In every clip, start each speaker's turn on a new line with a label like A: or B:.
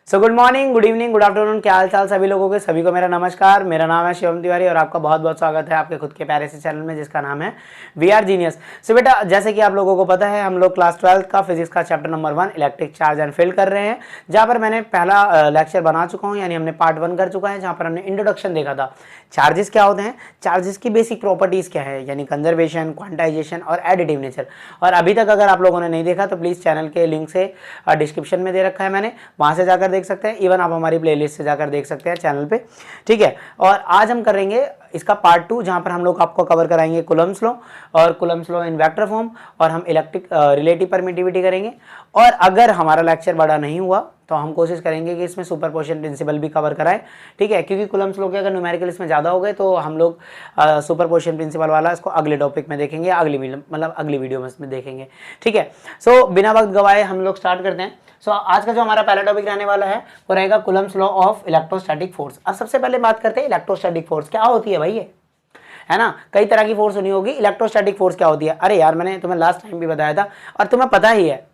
A: So good morning, good evening, good afternoon, क्या हाल चाल सभी लोगों के। सभी को मेरा नमस्कार। मेरा नाम है शिवम तिवारी और आपका बहुत बहुत स्वागत है आपके खुद के प्यारे से चैनल में जिसका नाम है वी आर जीनियस। सो बेटा, जैसे कि आप लोगों को पता है, हम लोग क्लास 12 का फिजिक्स का chapter number 1 electric charge and field कर रहे हैं, जहाँ पर मैंने पहला लेक्चर बना चुका हूँ, यानी हमने पार्ट 1 कर चुका है, जहाँ पर हमने इंट्रोडक्शन देखा था। चार्जेस क्या होते हैं, चार्जेस की बेसिक प्रॉपर्टीज क्या है, यानी कंजर्वेशन, क्वांटाइजेशन और एडिटिव नेचर। और अभी तक अगर आप लोगों ने नहीं देखा तो प्लीज़ चैनल के लिंक से डिस्क्रिप्शन में दे रखा है मैंने, वहाँ से जाकर देख सकते हैं। इवन आप हमारी प्लेलिस्ट से जाकर देख सकते हैं चैनल पे, ठीक है। और आज हम करेंगे इसका पार्ट 2, जहां पर हम लोग आपको कवर कराएंगे कूलम्ब्स लॉ और Coulomb's law in vector form, और हम इलेक्ट्रिक रिलेटिव परमिटिविटी करेंगे। और अगर हमारा लेक्चर बड़ा नहीं हुआ तो हम कोशिश करेंगे कि इसमें सुपरपोजिशन प्रिंसिपल भी कवर कराएं, ठीक है, क्योंकि कूलम्ब्स लॉ के अगर न्यूमेरिकल इसमें ज़्यादा हो गए तो हम लोग सुपरपोजिशन प्रिंसिपल वाला इसको अगले टॉपिक में देखेंगे, अगली वीडियो में इसमें देखेंगे, ठीक है। सो बिना वक्त गवाए हम लोग स्टार्ट करते हैं। सो आज का जो हमारा पहला टॉपिक रहने वाला है वो रहेगा Coulomb's law of electrostatic force. अब सबसे पहले बात करते हैं इलेक्ट्रोस्टैटिक फोर्स क्या होती है भाई। ये है ना, कई तरह की फोर्स सुनी होगी। इलेक्ट्रोस्टैटिक फोर्स क्या होती है? अरे यार, मैंने तुम्हें लास्ट टाइम भी बताया था और तुम्हें पता ही है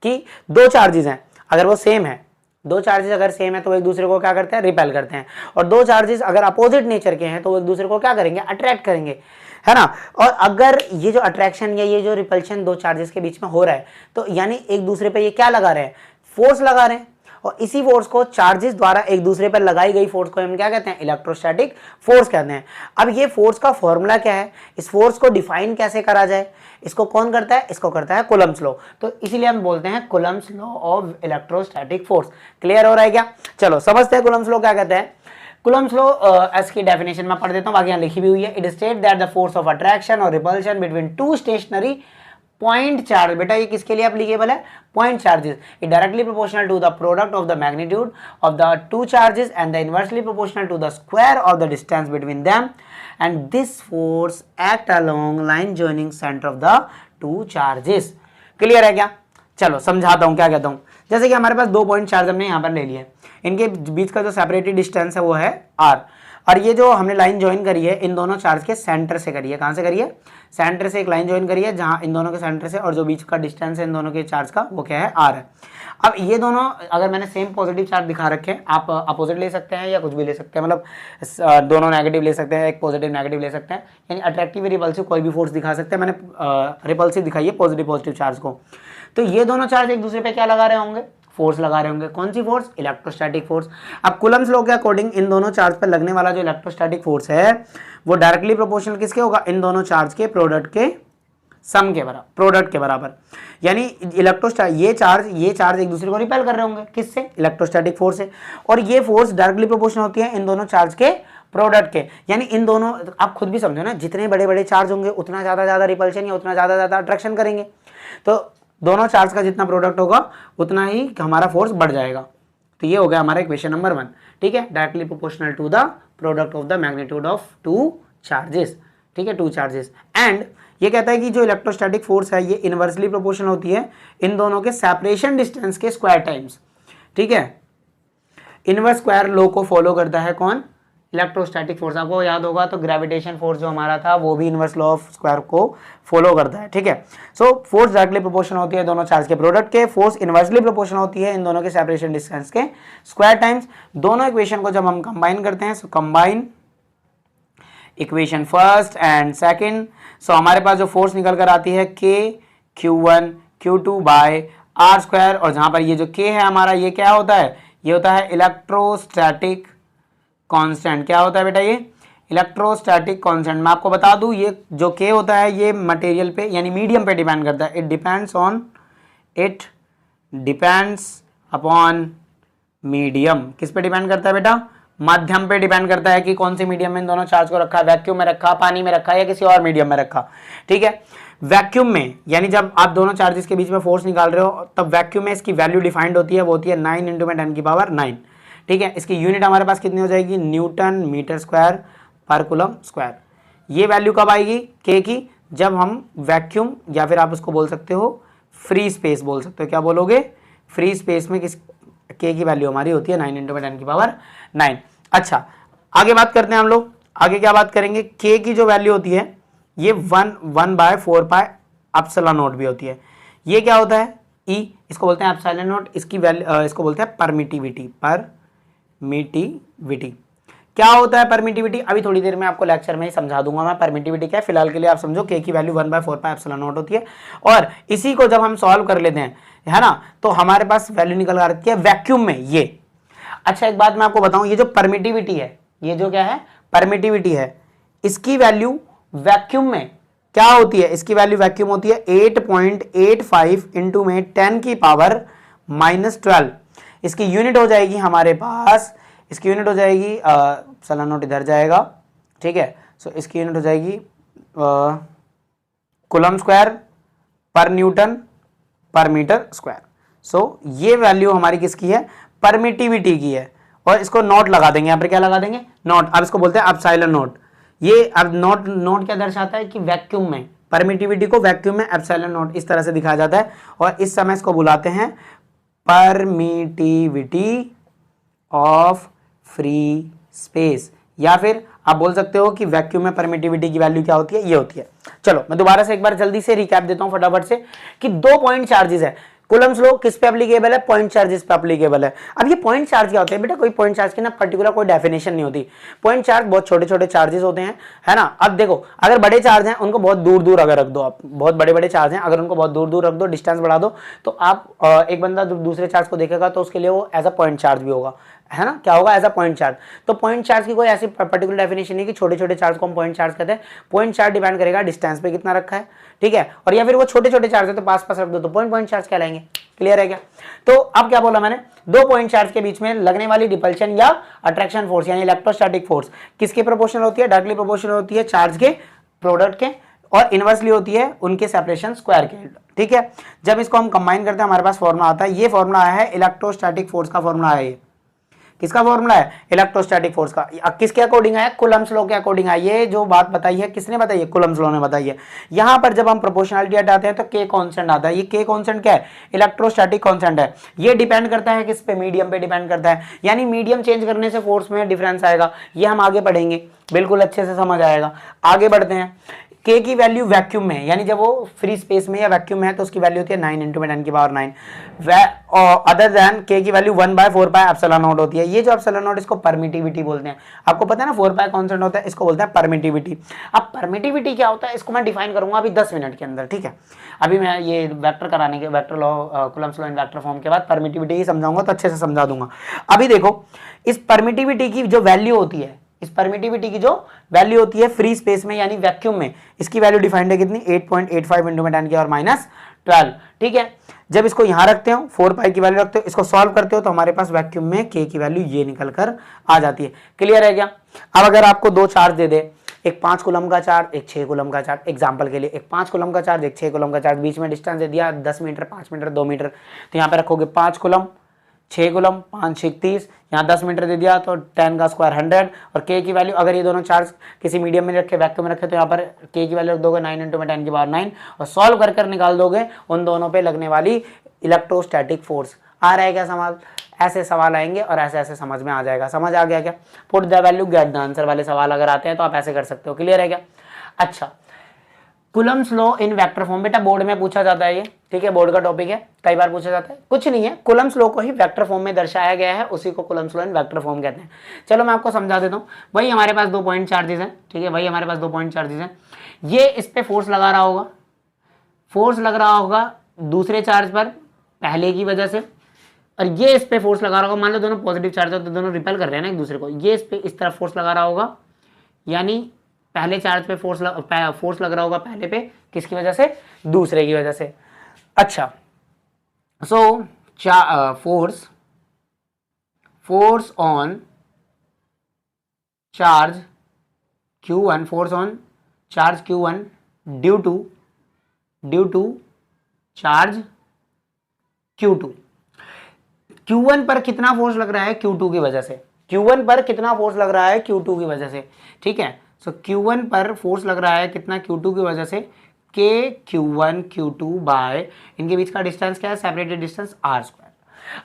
A: कि दो चार्जेस हैं, अगर वो सेम है, दो चार्जेस अगर सेम है तो एक दूसरे को क्या करते हैं, रिपेल करते हैं। और दो चार्जेस अगर अपोजिट नेचर के हैं तो वो एक दूसरे को क्या करेंगे, अट्रैक्ट करेंगे, है ना। और अगर ये जो अट्रैक्शन या ये जो रिपल्शन दो चार्जेस के बीच में हो रहा है तो यानी एक दूसरे पे ये क्या लगा रहे हैं, फोर्स लगा रहे हैं। और इसी फोर्स को, चार्जेस द्वारा एक दूसरे पर लगाई गई फोर्स को हम क्या कहते हैं, इलेक्ट्रोस्टैटिक फोर्स कहते हैं। अब ये फोर्स का फॉर्मूला क्या है, इस फोर्स को डिफाइन कैसे करा जाए, इसको कौन करता है, इसको करता है कूलम्ब्स लॉ। तो इसीलिए हम बोलते हैं Coulomb's law of electrostatic force. Clear हो रहा है क्या? चलो समझते हैं कूलम्ब्स लॉ क्या कहते हैं। कूलम्ब्स लॉ इसकी डेफिनेशन में पढ़ देता हूं, बाकी यहां लिखी भी हुई है। It state that the force of attraction और repulsion between two stationary point charge, बेटा ये किसके लिए एप्लीकेबल है, point charges, it directly proportional to the product of the magnitude of the two charges and the inversely proportional to the square of the distance between them, and this force act along line joining centre of the two charges. Clear है क्या? चलो समझाता हूं क्या कहता हूं। जैसे कि हमारे पास दो पॉइंट चार्ज हमने यहां पर ले लिए, इनके बीच का जो सेपरेटेड डिस्टेंस है वो है r, और ये जो हमने लाइन ज्वाइन करी है इन दोनों चार्ज के सेंटर से करी है। कहां से करी है? सेंटर से एक लाइन ज्वाइन करी है, जहां इन दोनों के सेंटर से, और जो बीच का डिस्टेंस है इन दोनों के चार्ज का वो क्या है, r है। अब ये दोनों अगर मैंने सेम पॉजिटिव चार्ज दिखा रखे हैं, आप अपोजिट ले सकते हैं या कुछ भी ले सकते हैं, मतलब दोनों नेगेटिव ले सकते हैं, एक पॉजिटिव नेगेटिव ले सकते हैं, यानी अट्रैक्टिव रिपल्सिव कोई भी फोर्स दिखा सकते हैं। मैंने रिपल्सिव दिखाई है पॉजिटिव चार्ज को। तो ये दोनों चार्ज एक दूसरे पे क्या लगा रहे होंगे, फोर्स लगा रहे होंगे। कौन सी फोर्स? Electrostatic force. अब कूलम्ब्स लॉ के अकॉर्डिंग इन दोनों चार्ज पर लगने वाला जो इलेक्ट्रोस्टैटिक फोर्स है वो डायरेक्टली प्रोपोर्शनल किसके होगा, इन दोनों चार्ज के प्रोडक्ट के सम के बराबर, प्रोडक्ट के बराबर। यानी ये चार्ज एक दूसरे को रिपेल कर रहे होंगे, किससे? इलेक्ट्रोस्टैटिक फोर्स से। और ये फोर्स डायरेक्टली प्रोपोर्शनल होती है इन दोनों चार्ज के प्रोडक्ट के, यानी इन दोनों, आप खुद भी समझो ना, जितने बड़े बड़े चार्ज होंगे उतना ज्यादा रिपल्शन या उतना ज्यादा अट्रैक्शन करेंगे। तो दोनों चार्ज का जितना प्रोडक्ट होगा उतना ही हमारा फोर्स बढ़ जाएगा। तो ये हो गया हमारा इक्वेशन नंबर 1, ठीक है, directly proportional to the product of the magnitude of two charges, ठीक है, टू चार्जेस। एंड ये कहता है कि जो इलेक्ट्रोस्टैटिक फोर्स है ये इनवर्सली प्रोपोर्शनल होती है इन दोनों के सेपरेशन डिस्टेंस के स्क्वायर टाइम्स, ठीक है। इनवर्स स्क्वायर लॉ को फॉलो करता है कौन? Electrostatic force. आपको याद होगा तो ग्रेविटेशन फोर्स जो हमारा था वो भी इनवर्स लॉ ऑफ स्क्वायर को फॉलो करता है, ठीक है। सो फोर्स डायरेक्टली प्रोपोर्शनल होती है दोनों चार्ज के प्रोडक्ट के, फोर्स इनवर्सली प्रोपोर्शनल होती है इन दोनों के सेपरेशन डिस्टेंस के स्क्वायर टाइम्स। दोनों इक्वेशन को जब हम कंबाइन करते हैं, so combine equation first and second, so हमारे पास जो फोर्स निकल कर आती है k q1 q2 bye r square, और जहां पर ये जो k है हमारा, ये क्या होता है, ये होता है इलेक्ट्रोस्टैटिक कांस्टेंट। क्या होता है बेटा? ये इलेक्ट्रोस्टैटिक कांस्टेंट। मैं आपको बता दूं, ये जो k होता है ये मटेरियल पे यानी मीडियम पे डिपेंड करता है। It depends upon medium. किस पे डिपेंड करता है बेटा? माध्यम पे डिपेंड करता है कि कौन से मीडियम में इन दोनों चार्ज को रखा है, वैक्यूम में रखा, पानी में रखा या किसी और मीडियम में रखा, ठीक है। वैक्यूम में, यानी जब आप दोनों चार्जेस के बीच में फोर्स निकाल रहे हो तब वैक्यूम में इसकी वैल्यू डिफाइंड होती है, वो होती है 9 × 10⁹, ठीक है। इसकी यूनिट हमारे पास कितनी हो जाएगी, न्यूटन मीटर स्क्वायर पर कूलम स्क्वायर। ये वैल्यू कब आएगी k की? जब हम वैक्यूम, या फिर आप उसको बोल सकते हो फ्री स्पेस बोल सकते हो। क्या बोलोगे? फ्री स्पेस में किस k की वैल्यू हमारी होती है 9 × 10⁹। अच्छा, आगे बात करते हैं हम लोग। आगे क्या बात करेंगे? k की जो वैल्यू होती है ये 1/4 पाई एप्सिलॉन नॉट भी होती है। ये क्या होता है? ई, इसको बोलते हैं एप्सिलॉन नॉट, इसकी वैल्यू इसको बोलते हैं परमिटिविटी। परमिटिविटी क्या होता है परमिटिविटी, अभी थोड़ी देर में आपको लेक्चर में ही समझा दूंगा मैं परमिटिविटी क्या है। फिलहाल के लिए आप समझो के की वैल्यू 1/4 पाई एप्सिलॉन नॉट होती है, और इसी को जब हम सॉल्व कर लेते हैं, है ना, तो हमारे पास वैल्यू निकल आती है वैक्यूम में ये। अच्छा एक बात मैं आपको बताऊं, ये जो परमिटिविटी है, ये जो क्या है परमिटिविटी है, इसकी वैल्यू वैक्यूम में क्या होती है, इसकी वैल्यू वैक्यूम होती है 8.85 इंटू में 10 की पावर -12। इसकी यूनिट हो जाएगी हमारे पास, इसकी यूनिट हो जाएगी एप्सिलॉन नॉट इधर जाएगा, ठीक है। सो इसकी यूनिट हो जाएगी कूलम स्क्वायर पर न्यूटन पर मीटर स्क्वायर। सो ये वैल्यू हमारी किसकी है, परमिटिविटी की है, और इसको नॉट लगा देंगे, यहाँ पर क्या लगा देंगे, नॉट। अब इसको बोलते हैं एप्सिलॉन नॉट। ये अब नॉट क्या दर्शाता है कि वैक्यूम में परमिटिविटी को वैक्यूम में एप्सिलॉन नॉट इस तरह से दिखाया जाता है, और इस समय इसको बुलाते हैं परमिटिविटी ऑफ फ्री स्पेस, या फिर आप बोल सकते हो कि वैक्यूम में परमिटिविटी की वैल्यू क्या होती है, ये होती है। चलो मैं दोबारा से एक बार जल्दी से रिकैप देता हूं फटाफट से कि 2 पॉइंट चार्जेस है। कूलम्स लॉ किस पे एप्लीकेबल है, पॉइंट चार्जेस पे एप्लीकेबल है। अब ये पॉइंट चार्ज क्या होते हैं बेटा, कोई पॉइंट चार्ज की ना पर्टिकुलर कोई डेफिनेशन नहीं होती। पॉइंट चार्ज बहुत छोटे छोटे चार्जेस होते हैं, है ना। अब देखो अगर बड़े चार्ज हैं उनको बहुत दूर दूर अगर रख दो, आप बहुत बड़े बड़े चार्ज हैं अगर उनको बहुत दूर दूर रख दो, डिस्टेंस बढ़ा दो, तो आप एक बंदा दूसरे चार्ज को देखेगा तो उसके लिए वो एज अ पॉइंट चार्ज भी होगा, है ना, क्या होगा, एज अ पॉइंट चार्ज। तो पॉइंट चार्ज की कोई ऐसी पर्टिकुलर डेफिनेशन नहीं कि छोटे छोटे चार्ज को हम पॉइंट चार्ज कहते हैं। पॉइंट चार्ज डिपेंड करेगा डिस्टेंस पे कितना रखा है, ठीक है, और या फिर वो छोटे छोटे चार्ज है तो पास पास रख दो तो पॉइंट चार्ज कहलाएंगे। क्लियर है क्या। तो अब क्या बोला मैंने, 2 पॉइंट चार्ज के बीच में लगने वाली रिपल्शन या अट्रैक्शन फोर्स यानी इलेक्ट्रोस्टैटिक फोर्स किसके प्रोपोर्शनल होती है, डायरेक्टली प्रोपोर्शनल होती है चार्ज के प्रोडक्ट के, और इनवर्सली होती है उनके सेपरेशन स्क्वायर के, ठीक है। जब इसको हम कंबाइन करते हैं हमारे पास फॉर्मूला आता है, ये फॉर्मूला आया है इलेक्ट्रोस्टैटिक फोर्स का फॉर्मूला है। ये किसका फॉर्मूला है, इलेक्ट्रोस्टैटिक फोर्स का। किसके अकॉर्डिंग आया, कूलम्स लॉ के अकॉर्डिंग आया। ये जो बात बताई है किसने बताई है, कूलम्स लॉ ने बताई है। यहां पर जब हम प्रोपोर्शनलिटी हटाते हैं तो के कांस्टेंट आता है। ये के कांस्टेंट क्या है, इलेक्ट्रोस्टैटिक कांस्टेंट है। ये डिपेंड करता है किस पे, मीडियम पे डिपेंड करता है, यानी मीडियम चेंज करने से फोर्स में डिफरेंस आएगा। ये हम आगे पढ़ेंगे, बिल्कुल अच्छे से समझ आएगा। आगे बढ़ते हैं। के की वैल्यू वैक्यूम में, यानी जब वो फ्री स्पेस में या वैक्यूम में है तो उसकी वैल्यू होती है 9 × 10 की पावर 9, अदर देन के की वैल्यू 1/4 पाई एप्सिलॉन नॉट होती है। ये जो एप्सिलॉन नॉट इसको परमिटिविटी बोलते हैं। आपको पता है ना 4 पाई कांस्टेंट होता है, इसको बोलते हैं परमिटिविटी। अब परमिटिविटी क्या होता है इसको मैं डिफाइन करूंगा अभी 10 मिनट के अंदर, ठीक है। अभी मैं ये वेक्टर कराने के, vector law, Coulomb's law in vector form के बाद परमिटिविटी ही समझाऊंगा तो अच्छे से समझा दूंगा। अभी देखो इस परमिटिविटी की जो वैल्यू होती है, इस परमिटिविटी की जो वैल्यू होती है फ्री स्पेस में यानी वैक्यूम में, इसकी वैल्यू डिफाइंड है कितनी, 8.85 × 10 की पावर -12, ठीक है। जब इसको यहां रखते हो 4 पाई की वैल्यू रखते हो, इसको सॉल्व करते हो तो हमारे पास वैक्यूम में के की वैल्यू ये निकल कर आ जाती है। क्लियर है क्या। अब अगर आपको 2 चार्ज दे दे, एक 5 कूलम का चार्ज, एक 6 कूलम का चार्ज, एग्जांपल के लिए एक 5 कूलम का चार्ज, एक 6 कूलम का चार्ज, बीच में डिस्टेंस दे दिया 10 मीटर, 5 मीटर, 2 मीटर, तो यहाँ पे रखोगे 5 कूलम, 6 कूलम, 5 6 30, यहाँ 10 मीटर दे दिया तो 10 का स्क्वायर 100, और के की वैल्यू अगर ये दोनों चार्ज किसी मीडियम में रखे, वैक्यूम में रखे, तो यहाँ पर के की वैल्यू रख दोगे 9 × 10 की पावर 9, और सॉल्व कर कर निकाल दोगे उन दोनों पे लगने वाली इलेक्ट्रोस्टैटिक फोर्स। आ रहा है क्या सवाल, ऐसे सवाल आएंगे और ऐसे ऐसे समझ में आ जाएगा। समझ आ गया क्या, put the value get the answer वाले सवाल अगर आते हैं तो आप ऐसे कर सकते हो। क्लियर है क्या। अच्छा, Coulomb's law in vector form, बेटा बोर्ड में पूछा जाता है ये, ठीक है, बोर्ड का टॉपिक है, कई बार पूछा जाता है। कुछ नहीं है, कूलम्स लॉ को ही वेक्टर फॉर्म में दर्शाया गया है, उसी को Coulomb's law in vector form कहते हैं। चलो मैं आपको समझा देता हूँ। वही हमारे पास 2 पॉइंट चार्जेस हैं, ठीक है, वही हमारे पास 2 पॉइंट चार्जेस हैं। ये इस पे फोर्स लगा रहा होगा, फोर्स लग रहा होगा दूसरे चार्ज पर पहले की वजह से, और ये इस पे फोर्स लगा रहा होगा। मान लो दोनों पॉजिटिव चार्ज है तो दोनों रिपेल कर रहे हैं ना एक दूसरे को। ये इस पे इस तरफ फोर्स लगा रहा होगा, यानी पहले चार्ज पे फोर्स लग रहा होगा पहले पे, किसकी वजह से, दूसरे की वजह से। अच्छा, so force on charge Q1, force on charge Q1 due to charge Q2। Q1 पर कितना फोर्स लग रहा है, Q2 की वजह से। Q1 पर कितना फोर्स लग रहा है, Q2 की वजह से, ठीक है। सो Q1 पर फोर्स लग रहा है कितना, Q2 की वजह से, के Q1 Q2 बाय, इनके बीच का डिस्टेंस क्या है, सेपरेटेड डिस्टेंस r²।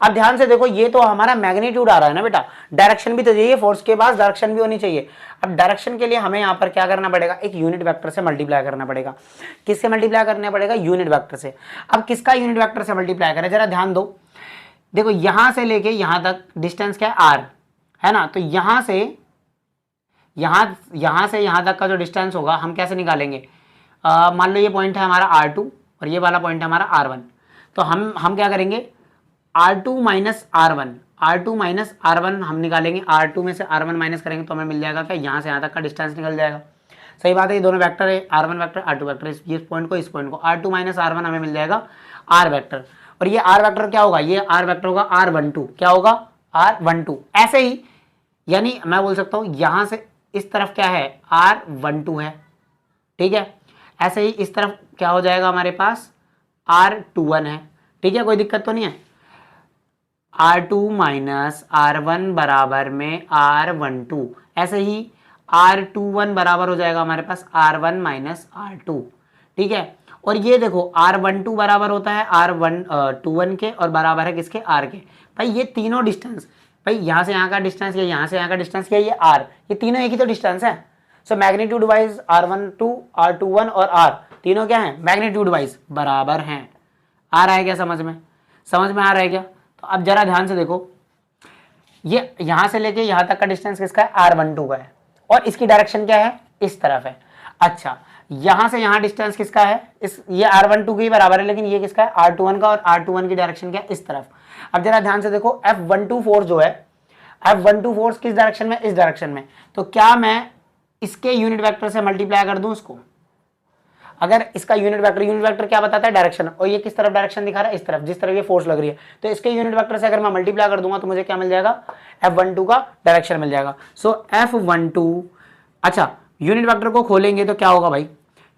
A: अब ध्यान से देखो, ये तो हमारा मैग्नीट्यूड आ रहा है ना बेटा, डायरेक्शन भी तो चाहिए, फोर्स के पास डायरेक्शन भी होनी चाहिए। अब डायरेक्शन के लिए हमें यहाँ पर क्या करना पड़ेगा, एक यूनिट वेक्टर से मल्टीप्लाई करना पड़ेगा। किससे मल्टीप्लाई करना पड़ेगा, यूनिट वेक्टर से। अब किसका यूनिट वेक्टर से मल्टीप्लाई करें, जरा ध्यान दो। देखो यहां से लेके यहां तक डिस्टेंस क्या है, आर, है ना। तो यहां से यहां तक का जो डिस्टेंस होगा हम कैसे निकालेंगे, मान लो ये पॉइंट है हमारा R2 और ये वाला पॉइंट है हमारा R1। तो हम क्या करेंगे, R2 माइनस R1 हम निकालेंगे। R2 में से R1 माइनस करेंगे तो हमें मिल जाएगा क्या, यहाँ से यहाँ तक का डिस्टेंस निकल जाएगा। सही बात है, ये दोनों वेक्टर है, R1 वेक्टर R2 वेक्टर, इस पॉइंट को R2 माइनस R1 हमें मिल जाएगा R वेक्टर। और ये R वेक्टर क्या होगा, ये R वेक्टर होगा R12, क्या होगा R12। ऐसे ही यानी मैं बोल सकता हूँ यहाँ से इस तरफ क्या है R12 है, ठीक है। ऐसे ही इस तरफ क्या हो जाएगा हमारे पास R21 है, ठीक है, कोई दिक्कत तो नहीं है। R2 माइनस R1 बराबर में R12, ऐसे ही R21 बराबर हो जाएगा हमारे पास R1 माइनस R2, ठीक है। और ये देखो R12 बराबर होता है R21 के और बराबर है किसके, R के। भाई ये तीनों डिस्टेंस, भाई यहाँ से यहाँ का डिस्टेंस या यहाँ से यहाँ का डिस्टेंस क्या, ये R, ये तीनों एक ही तो डिस्टेंस है। So magnitude wise R12, R21 और R तीनों क्या है, मैग्नीट्यूड वाइज बराबर हैं। आ रहा है क्या समझ में आ रहा है क्या। तो अब जरा ध्यान से देखो, ये यहाँ से लेके यहाँ तक का डिस्टेंस किसका है, R12 का है, और इसकी डायरेक्शन क्या है, इस तरफ है। अच्छा, यहाँ से यहाँ डिस्टेंस किसका है, ये R12 के ही बराबर है, लेकिन ये किसका है, R21 का, और R21 की डायरेक्शन क्या है, इस तरफ। अब जरा ध्यान से देखो, F12 फोर्स जो है, F12 फोर्स किस डायरेक्शन में, इस डायरेक्शन में। तो क्या मैं इसके यूनिट वेक्टर से मल्टीप्लाई कर दूं इसको, अगर इसका यूनिट वेक्टर क्या बताता है, डायरेक्शन, और ये किस तरफ डायरेक्शन दिखा रहा है, इस तरफ, जिस तरफ ये फोर्स लग रही है। तो इसके यूनिट वेक्टर से अगर मैं मल्टीप्लाई कर दूंगा तो मुझे क्या मिल जाएगा, F12 का डायरेक्शन मिल जाएगा। सो F12, अच्छा यूनिट वेक्टर को खोलेंगे तो क्या होगा भाई,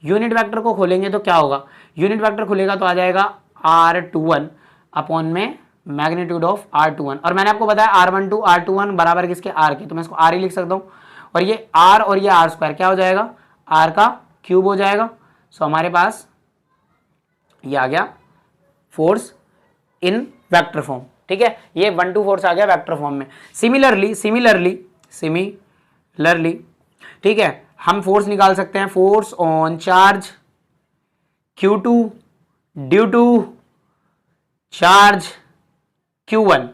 A: यूनिट वेक्टर को खोलेंगे तो क्या होगा, यूनिट वेक्टर खुलेगा तो आ जाएगा R21 अपॉन में मैग्नीट्यूड ऑफ R21। और मैंने आपको बताया R12 R21 बराबर किसके, R के, तो मैं इसको R ही लिख सकता हूँ। और ये R और ये R स्क्वायर क्या हो जाएगा, R का क्यूब हो जाएगा। सो हमारे पास ये आ गया फोर्स इन वेक्टर फॉर्म, ठीक है, ये 1-2 फोर्स आ गया वेक्टर फॉर्म में। सिमिलरली ठीक है, हम फोर्स निकाल सकते हैं, force on charge Q2 due to charge Q1।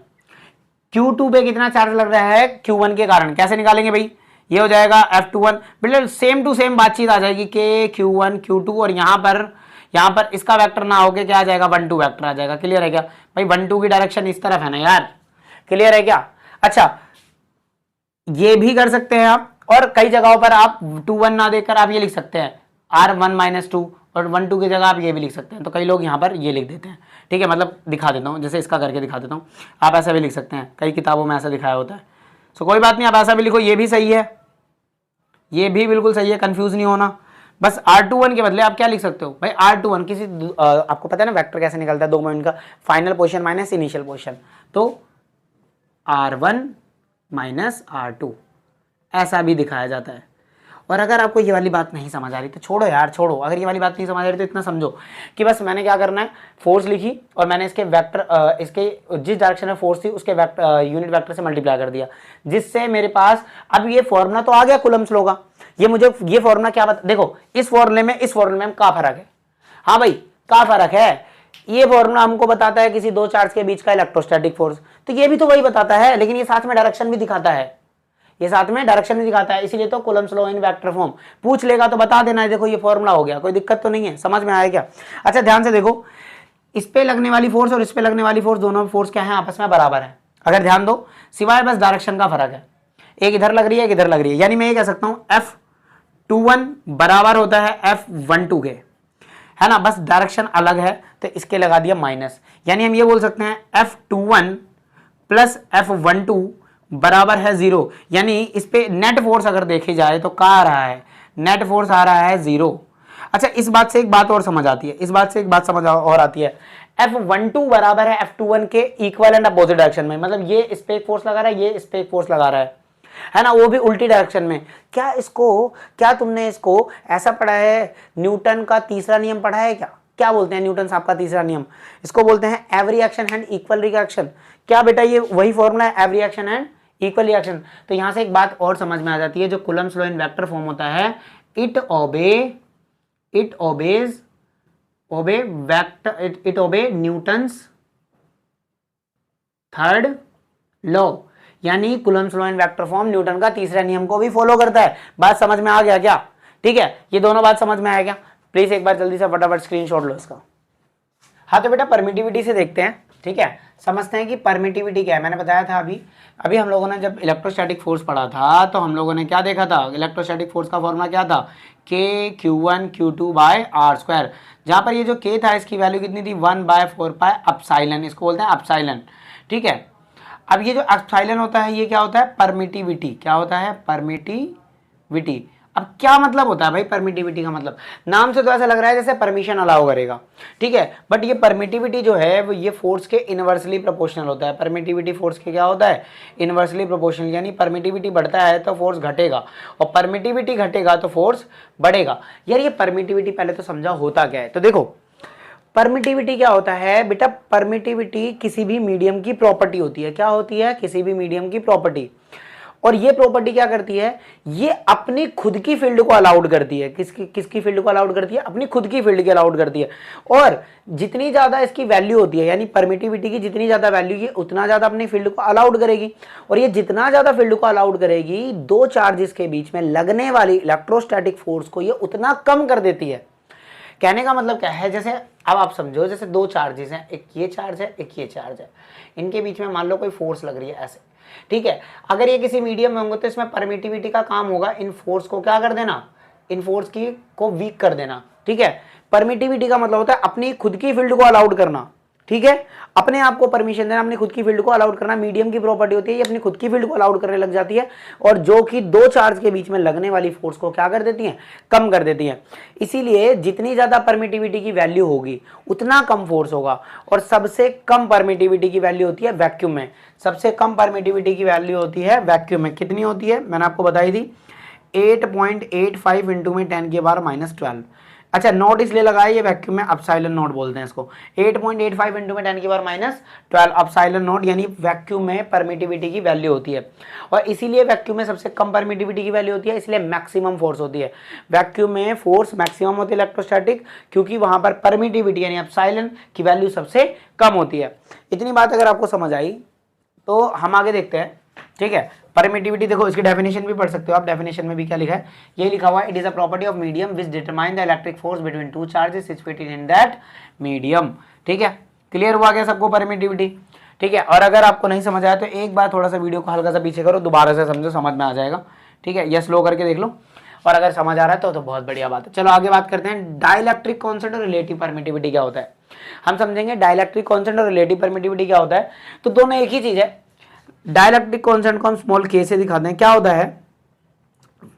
A: Q2 पे कितना चार्ज लग रहा है, Q1 के कारण। कैसे निकालेंगे भाई, ये हो जाएगा F21, बिल्कुल सेम टू सेम बातचीत आ जाएगी, के Q1 Q2, और यहाँ पर इसका वेक्टर ना होके क्या आ जाएगा, 1-2 वेक्टर आ जाएगा। क्लियर है क्या भाई, 1-2 की डायरेक्शन इस तरफ है ना यार, क्लियर है क्या। अच्छा, ये भी कर सकते हैं आप, और कई जगहों पर आप 2-1 ना देकर आप ये लिख सकते हैं R1-2, और 1-2 की जगह आप ये भी लिख सकते हैं। तो कई लोग यहाँ पर ये लिख देते हैं, ठीक है, मतलब दिखा देता हूँ, जैसे इसका करके दिखा देता हूँ, आप ऐसा भी लिख सकते हैं, कई किताबों में ऐसा दिखाया होता है। सो कोई बात नहीं, आप ऐसा भी लिखो, ये भी सही है, ये भी बिल्कुल सही है, कंफ्यूज नहीं होना। बस R21 के बदले आप क्या लिख सकते हो भाई, R21 किसी आपको पता है ना वेक्टर कैसे निकलता है, 2 पॉइंट का, final position minus initial position, तो R1 माइनस R2 ऐसा भी दिखाया जाता है। और अगर आपको ये वाली बात नहीं समझ आ रही तो छोड़ो यार, छोड़ो, अगर ये वाली बात नहीं समझ आ रही तो इतना समझो कि बस मैंने क्या करना है, फोर्स लिखी और मैंने इसके वेक्टर इसके जिस डायरेक्शन में फोर्स थी उसके यूनिट वेक्टर से मल्टीप्लाई कर दिया, जिससे मेरे पास अब ये फॉर्मूला तो आ गया कूलम्ब्स लॉ का। ये मुझे ये फॉर्मूला क्या बता, देखो इस फॉर्मूले में क्या फर्क है, हाँ भाई क्या फर्क है, ये फॉर्मूला हमको बताता है किसी 2 चार्ज के बीच का इलेक्ट्रोस्टैटिक फोर्स, तो ये भी तो वही बताता है, लेकिन ये साथ में डायरेक्शन भी दिखाता है, इसीलिए तो Coulomb's law in vector form. पूछ लेगा तो बता देना है, देखो ये फॉर्मूला हो गया, कोई दिक्कत तो नहीं है, समझ में आया क्या। अच्छा ध्यान से देखो, इस पे लगने वाली फोर्स और इस पे लगने वाली फोर्स, दोनों फोर्स क्या है, आपस में बराबर है। अगर ध्यान दो, सिवाय बस डायरेक्शन का फर्क है, एक इधर लग रही है एक इधर लग रही है, यानी मैं ये कह सकता हूँ F21 बराबर होता है F12 के, है ना, बस डायरेक्शन अलग है तो इसके लगा दिया माइनस, यानी हम ये बोल सकते हैं F21 प्लस F12 बराबर है 0, यानी इस पे नेट फोर्स अगर देखे जाए तो क्या आ रहा है, नेट फोर्स आ रहा है 0। अच्छा, इस बात से एक बात और समझ आती है, F12 बराबर है F21 के इक्वल एंड अपोजिट डायरेक्शन में, मतलब ये इस पे एक फोर्स लगा रहा है, ये इस पे एक फोर्स लगा रहा है ना, वो भी उल्टी डायरेक्शन में। क्या तुमने इसको ऐसा पढ़ा है, न्यूटन का तीसरा नियम पढ़ा है क्या, क्या बोलते हैं न्यूटन साहब का तीसरा नियम, इसको बोलते हैं every action and equal reaction. क्या बेटा ये वही फॉर्मूला है, every action and equal reaction. तो यहां से एक बात और समझ में आ जाती है, जो Coulomb's law in vector form होता है, इट ओबे न्यूटन्स थर्ड लॉ, यानी Coulomb's law in vector form Newton का तीसरा नियम को भी फॉलो करता है। बात समझ में आ गया क्या? ठीक है, ये दोनों बात समझ में आया क्या? प्लीज एक बार जल्दी से फटाफट स्क्रीनशॉट लो इसका। हाँ तो बेटा परमिटिविटी से देखते हैं, ठीक है, समझते हैं कि परमिटिविटी क्या है। मैंने बताया था अभी हम लोगों ने जब इलेक्ट्रोस्टैटिक फोर्स पढ़ा था तो हम लोगों ने क्या देखा था, इलेक्ट्रोस्टैटिक फोर्स का फॉर्मूला क्या था, K(Q1Q2/r²। जहां पर ये जो K था इसकी वैल्यू कितनी थी, 1/4π एप्सिलॉन, इसको बोलते हैं एप्सिलॉन। ठीक है, अब ये जो एप्सिलॉन होता है ये क्या होता है, परमिटिविटी। क्या होता है, परमिटिविटी। अब क्या मतलब होता है भाई परमिटिविटी का मतलब, नाम से तो ऐसा लग रहा है जैसे परमिशन अलाउ करेगा, ठीक है, बट ये परमिटिविटी जो है वो ये फोर्स के इनवर्सली प्रोपोर्शनल होता है। परमिटिविटी फोर्स के क्या होता है, इनवर्सली प्रोपोर्शनल, यानी परमिटिविटी बढ़ता है तो फोर्स घटेगा और परमिटिविटी घटेगा तो फोर्स बढ़ेगा। यार ये परमिटिविटी पहले तो समझा होता क्या है, तो देखो परमिटिविटी क्या होता है बेटा, परमिटिविटी किसी भी मीडियम की प्रॉपर्टी होती है। क्या होती है, किसी भी मीडियम की प्रॉपर्टी। और ये प्रॉपर्टी क्या करती है, ये अपनी खुद की फील्ड को अलाउड करती है। किसकी फील्ड को अलाउड करती है, अपनी खुद की फील्ड की अलाउड करती है। और जितनी ज्यादा इसकी वैल्यू होती है, यानी परमिटिविटी की जितनी ज्यादा वैल्यू ये उतना ज्यादा अपनी फील्ड को अलाउड करेगी। और ये जितना ज्यादा फील्ड को अलाउड करेगी, दो चार्जेस के बीच में लगने वाली इलेक्ट्रोस्टैटिक फोर्स को ये उतना कम कर देती है। कहने का मतलब क्या है, जैसे अब आप समझो जैसे दो चार्जेस हैं, एक ये चार्ज है, एक ये चार्ज है, इनके बीच में मान लो कोई फोर्स लग रही है ऐसे, ठीक है। अगर ये किसी मीडियम में होंगे तो इसमें परमिटिविटी का काम होगा इन फोर्स को क्या कर देना, इन फोर्स की को वीक कर देना, ठीक है। परमिटिविटी का मतलब होता है अपनी खुद की फील्ड को अलाउड करना, ठीक है, अपने आप को परमिशन देना, अपनी खुद की फील्ड को अलाउड करना। मीडियम की प्रॉपर्टी होती है ये अपनी खुद की फील्ड को अलाउड करने लग जाती है और जो कि दो चार्ज के बीच में लगने वाली फोर्स को क्या कर देती है, कम कर देती है। इसीलिए जितनी ज्यादा परमिटिविटी की वैल्यू होगी उतना कम फोर्स होगा। और सबसे कम परमिटिविटी की वैल्यू होती है वैक्यूम में, सबसे कम परमिटिविटी की वैल्यू होती है वैक्यूम में। कितनी होती है मैंने आपको बताई थी, 8.85 इंटू में 10⁻⁻12। अच्छा नोट इसलिए लगाया, ये वैक्यूम में अपसाइलन नोट बोलते हैं इसको। 8.85 इंटू में 10⁻⁻12 अपसाइलन नोट, यानी वैक्यूम में परमिटिविटी की वैल्यू होती है। और इसीलिए वैक्यूम में सबसे कम परमिटिविटी की वैल्यू होती है, इसलिए मैक्सिमम फोर्स होती है। वैक्यूम में फोर्स मैक्सिमम होती है इलेक्ट्रोस्टैटिक, क्योंकि वहां पर परमिटिविटी यानी अपसाइलन की वैल्यू सबसे कम होती है। इतनी बात अगर आपको समझ आई तो हम आगे देखते हैं, ठीक है। परमिटिविटी देखो इसकी डेफिनेशन भी पढ़ सकते हो आप, डेफिनेशन में भी क्या लिखा है, ये लिखा हुआ है, it is a property of medium which determine the electric force between two charges situated in that medium. ठीक है, क्लियर हुआ क्या सबको परमिटिविटी, ठीक है। और अगर आपको नहीं समझ आया तो एक बार थोड़ा सा वीडियो को हल्का सा पीछे करो, दोबारा से समझो, समझ में आ जाएगा, ठीक है। ये स्लो करके देख लो, और अगर समझ आ रहा है तो बहुत बढ़िया बात है। चलो आगे बात करते हैं, डाइलेक्ट्रिक कांस्टेंट और रिलेटिव परमिटिविटी क्या होता है। हम समझेंगे डाइलेक्ट्रिक कांस्टेंट और रिलेटिव परमिटिविटी क्या होता है। तो दोनों एक ही चीज है। डाइलेक्ट्रिक कांस्टेंट को हम स्मॉल के से दिखाते हैं, क्या होता है,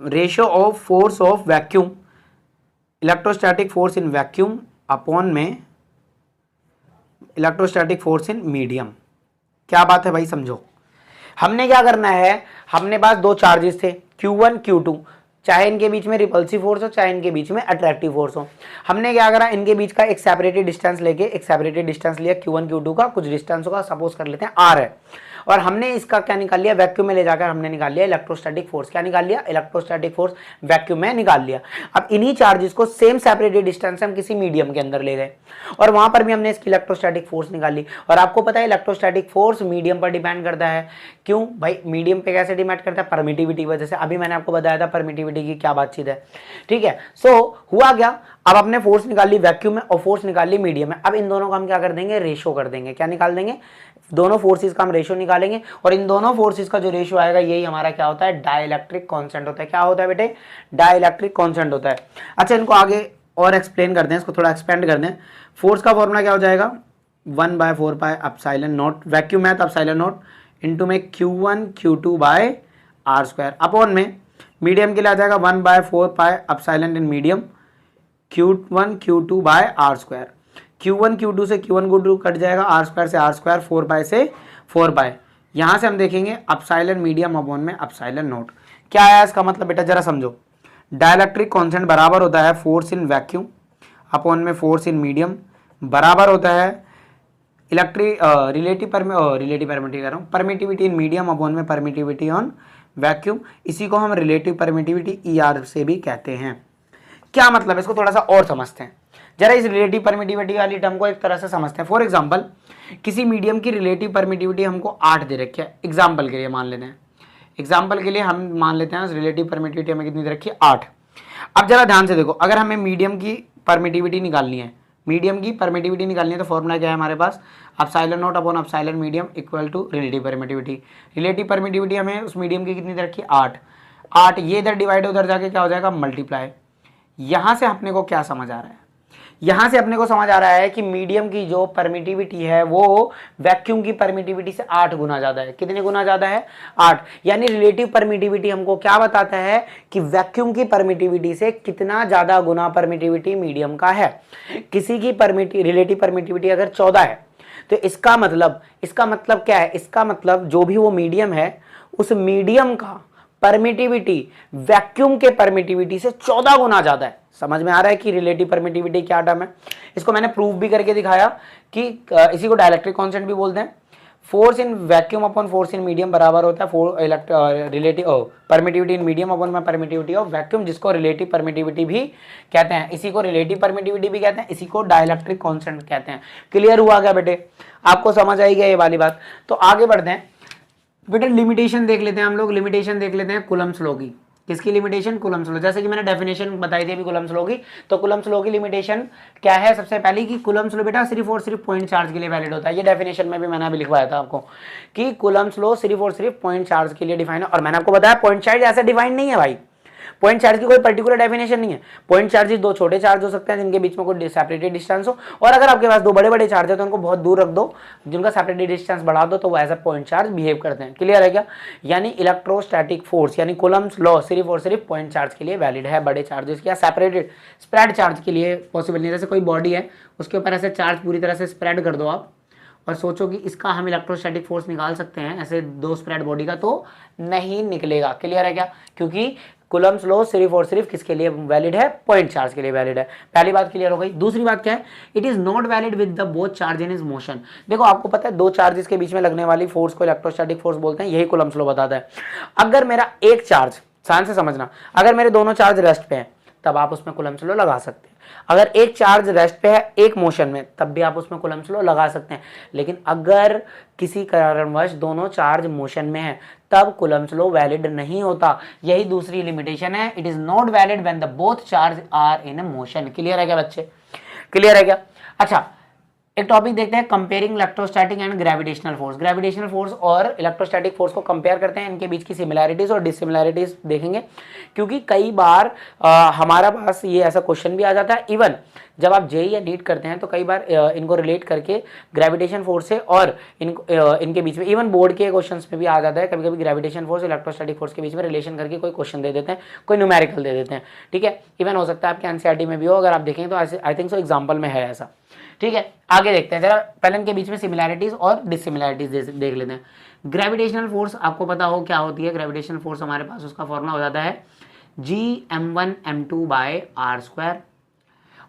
A: ratio of force of vacuum, electrostatic force in vacuum upon में इलेक्ट्रोस्टैटिक फोर्स इन मीडियम। क्या बात है भाई, समझो। हमने क्या करना है, हमने पास दो चार्जेस थे Q1 Q2, चाहे इनके बीच में रिपल्सिव फोर्स हो चाहे इनके बीच में अट्रैक्टिव फोर्स हो। हमने क्या करा, इनके बीच का एक सेपरेटेड डिस्टेंस लेके, एक सेपरेटेड डिस्टेंस लिया Q1 Q2 का, कुछ डिस्टेंस होगा, सपोज कर लेते हैं R है, और हमने इसका क्या निकाल लिया, वैक्यूम में ले जाकर हमने निकाल लिया इलेक्ट्रोस्टैटिक फोर्स। क्या निकाल लिया, इलेक्ट्रोस्टैटिक फोर्स वैक्यूम में निकाल लिया। अब इन्हीं चार्जेस को सेम सेपरेटेड डिस्टेंस से हम किसी मीडियम के अंदर ले गए और वहां पर भी हमने इसकी इलेक्ट्रोस्टैटिक फोर्स निकाल ली। और आपको पता है इलेक्ट्रोस्टैटिक फोर्स मीडियम पर डिपेंड करता है। क्यों भाई, मीडियम पे कैसे डिपेंड करता है, परमिटिविटी वजह से। अभी मैंने आपको बताया था परमिटिविटी की क्या बातचीत है, ठीक है। सो हुआ क्या, अब आपने फोर्स निकाल ली वैक्यूम में और फोर्स निकाल ली मीडियम में। अब इन दोनों का हम क्या कर देंगे, रेशो कर देंगे। क्या निकाल देंगे, दोनों फोर्सेस का हम रेशो निकालेंगे और इन दोनों फोर्सेस का जो रेशो आएगा यही हमारा क्या होता है, डाइलेक्ट्रिक कांस्टेंट होता है। क्या होता है बेटे, डाइलेक्ट्रिक कांस्टेंट होता है। अच्छा इनको आगे और एक्सप्लेन करते हैं, इसको थोड़ा एक्सपेंड करते हैं। फोर्स का फॉर्मूला क्या हो जाएगा, 1/4π एप्सिलॉन नॉट, वैक्यूम है तो एप्सिलॉन नॉट, इनटू में Q1 Q2/r² अपॉन में मीडियम के लिए आ जाएगा 1/4π epsilon in medium Q1 Q2/r²। Q1 Q2 से Q1 Q2 कट जाएगा, r² से r², 4π से 4π। यहां से हम देखेंगे एप्सिलॉन मीडियम अपॉन में एप्सिलॉन नॉट। क्या आया इसका मतलब बेटा, जरा समझो। डाइलेक्ट्रिक कांस्टेंट बराबर होता है फोर्स इन वैक्यूम अपॉन में फोर्स इन मीडियम बराबर होता है रिलेटिव परमिटिविटी कह रहा हूँ, परमिटिविटी इन मीडियम अपॉन में परमिटिविटी ऑन वैक्यूम। इसी को हम रिलेटिव परमिटिविटी ER से भी कहते हैं। क्या मतलब है, इसको थोड़ा सा और समझते हैं जरा। इस रिलेटिव परमिटिविटी वाली टर्म को एक तरह से समझते हैं। फॉर एग्जांपल किसी मीडियम की रिलेटिव परमिटिविटी हमको 8 दे रखी है, एग्जांपल के लिए मान लेते हैं, एग्जांपल के लिए हम मान लेते हैं रिलेटिव परमिटिविटी हमें कितनी दे रखी है, 8। अब जरा ध्यान से देखो, अगर हमें मीडियम की परमिटिविटी निकालनी है, मीडियम की परमिटिविटी निकालनी है तो फॉर्मूला क्या है हमारे पास, epsilon naught upon epsilon medium equal to relative permittivity. Relative permittivity हमें उस मीडियम की कितनी दे रखी है, 8। ये इधर डिवाइड उधर जाके क्या हो जाएगा, मल्टीप्लाई। यहां से अपने को क्या समझ आ रहा है, यहां से अपने को समझ आ रहा है कि मीडियम की जो परमिटिविटी है वो वैक्यूम की परमिटिविटी से 8 गुना ज्यादा है। कितने गुना ज्यादा है, 8। यानी रिलेटिव परमिटिविटी हमको क्या बताता है कि वैक्यूम की परमिटिविटी से कितना ज्यादा गुना परमिटिविटी मीडियम का है। किसी की रिलेटिव परमिटिविटी अगर 14 है तो इसका मतलब क्या है, इसका मतलब जो भी वो मीडियम है उस मीडियम का परमिटिविटी वैक्यूम के परमिटिविटी से 14 गुना ज्यादा है। समझ में आ रहा है कि रिलेटिव परमिटिविटी क्या टर्म है। इसको मैंने प्रूफ भी करके दिखाया कि इसी को डाइलेक्ट्रिक कांस्टेंट भी बोलते हैं। Force in vacuum upon force in medium बराबर होता है relative permittivity in medium upon permittivity of vacuum, जिसको रिलेटिव परमिटिविटी भी कहते हैं। इसी को रिलेटिव परमिटिविटी भी कहते हैं, इसी को डाइलेक्ट्रिक कांस्टेंट कहते हैं। क्लियर हुआ क्या बेटे, आपको समझ आई गया ये वाली बात। तो आगे बढ़ते हैं बेटे, लिमिटेशन देख लेते हैं हम लोग। लिमिटेशन देख लेते हैं कूलम्ब्स लॉ की। किसकी लिमिटेशन, कूलम्ब्स लॉ। जैसे कि मैंने डेफिनेशन बताई थी अभी कूलम्ब्स लॉ की, तो कूलम्ब्स लॉ की लिमिटेशन क्या है, सबसे पहली कि कूलम्ब्स लॉ बेटा सिर्फ और सिर्फ पॉइंट चार्ज के लिए वैलिड होता है। ये डेफिनेशन में भी मैंने अभी लिखवाया था आपको कि कूलम्ब्स लॉ सिर्फ और सिर्फ पॉइंट चार्ज के लिए डिफाइन है। और मैंने आपको बताया पॉइंट चार्ज ऐसे डिफाइन नहीं है भाई, पॉइंट चार्ज की कोई पर्टिकुलर डेफिनेशन नहीं है। पॉइंट चार्जेस दो छोटे चार्ज हो सकते हैं जिनके बीच में कोई सेपरेटेड डिस्टेंस हो, और अगर आपके पास दो बड़े बड़े चार्ज है तो उनको बहुत दूर रख दो, जिनका सेपरेटेड डिस्टेंस बढ़ा दो, तो वो as a point charge behave करते हैं। क्लियर है क्या। यानी इलेक्ट्रोस्टैटिक फोर्स यानी कूलम्ब्स लॉ सिर्फ और सिर्फ पॉइंट चार्ज के लिए वैलिड है, बड़े चार्जेस या सेपरेटेड स्प्रेड चार्ज के लिए पॉसिबल नहीं। जैसे कोई बॉडी है उसके ऊपर ऐसे चार्ज पूरी तरह से स्प्रेड कर दो आप और सोचो कि इसका हम इलेक्ट्रोस्टैटिक फोर्स निकाल सकते हैं ऐसे दो स्प्रेड बॉडी का, तो नहीं निकलेगा। क्लियर है क्या, क्योंकि कूलम्ब्स लॉ सिर्फ और सिर्फ किसके लिए वैलिड है, पॉइंट चार्ज के लिए वैलिड है। पहली बात क्लियर हो गई। दूसरी बात क्या है, it is not valid with the both charge in is motion. देखो आपको पता है दो चार्जेस के बीच में लगने वाली फोर्स को इलेक्ट्रोस्टैटिक फोर्स बोलते हैं, यही कूलम्ब्स लॉ बताता है। अगर मेरा एक चार्ज, ध्यान से समझना, अगर मेरे दोनों चार्ज रेस्ट पे हैं तब आप उसमें कूलम्ब्स लॉ लगा सकते हैं। अगर एक चार्ज रेस्ट पे है एक मोशन में तब भी आप उसमें कूलम्ब्स लॉ लगा सकते हैं। लेकिन अगर किसी कारणवश दोनों चार्ज मोशन में है तब कूलम्ब्स लॉ वैलिड नहीं होता। यही दूसरी लिमिटेशन है, it is not valid when the both charge are in a motion. Clear है क्या बच्चे, क्लियर है क्या। अच्छा एक टॉपिक देखते हैं, comparing electrostatic and gravitational force. Gravitational force और इलेक्ट्रोस्टैटिक फोर्स को कंपेयर करते हैं, इनके बीच की सिमिलैरिटीज और डिसिमिलैरिटीज देखेंगे, क्योंकि कई बार हमारा पास ये ऐसा क्वेश्चन भी आ जाता है। इवन जब आप जेईई या नीट करते हैं तो कई बार इनको रिलेट करके ग्रेविटेशन फोर्स से और इनके बीच में, इवन बोर्ड के क्वेश्चंस में भी आ जाता है कभी कभी, ग्रेविटेशन फोर्स इलेक्ट्रोस्टैटिक फोर्स के बीच में रिलेशन करके कोई क्वेश्चन दे देते हैं, कोई न्यूमेरिकल दे देते हैं। ठीक है, इवन हो सकता है आपके एनसीईआरटी में भी हो, अगर आप देखें तो आई थिंक सो एग्जाम्पल में है ऐसा। ठीक है, आगे देखते हैं जरा, पहले इनके बीच में सिमिलैरिटीज और डिसिमिलैरिटीज देख लेते हैं। ग्रेविटेशनल फोर्स आपको पता हो क्या होती है। ग्रेविटेशनल फोर्स हमारे पास उसका फॉर्मूला हो जाता है Gm1m2/r²,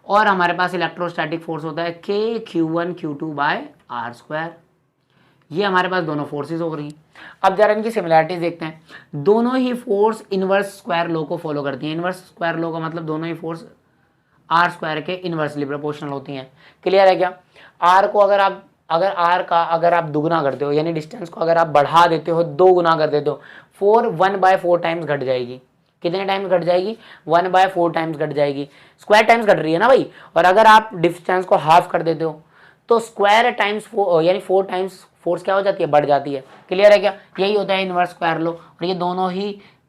A: और हमारे पास इलेक्ट्रोस्टैटिक फोर्स होता है K(Q1Q2)/r²। ये हमारे पास दोनों फोर्सेस हो रही। अब जरा इनकी सिमिलैरिटीज देखते हैं। दोनों ही फोर्स इनवर्स स्क्वायर लॉ को फॉलो करती हैं। इनवर्स स्क्वायर लॉ का मतलब दोनों ही फोर्स आर स्क्वायर के इनवर्सली प्रोपोर्शनल होती हैं। क्लियर है क्या। आर को अगर आप दुगना करते हो, यानी डिस्टेंस को अगर आप बढ़ा देते हो, 2 गुना कर देते हो, 1/4 टाइम्स घट जाएगी। कितने टाइम्स घट जाएगी, 1/4 टाइम्स घट जाएगी। स्क्वायर टाइम्स घट रही है ना भाई। और अगर आप डिस्टेंस को हाफ कर देते हो तो स्क्वायर टाइम्स यानी 4 टाइम्स फोर्स क्या हो जाती है, बढ़ जाती है। क्लियर है क्या। यही होता है इनवर्स स्क्वायर लॉ, और ये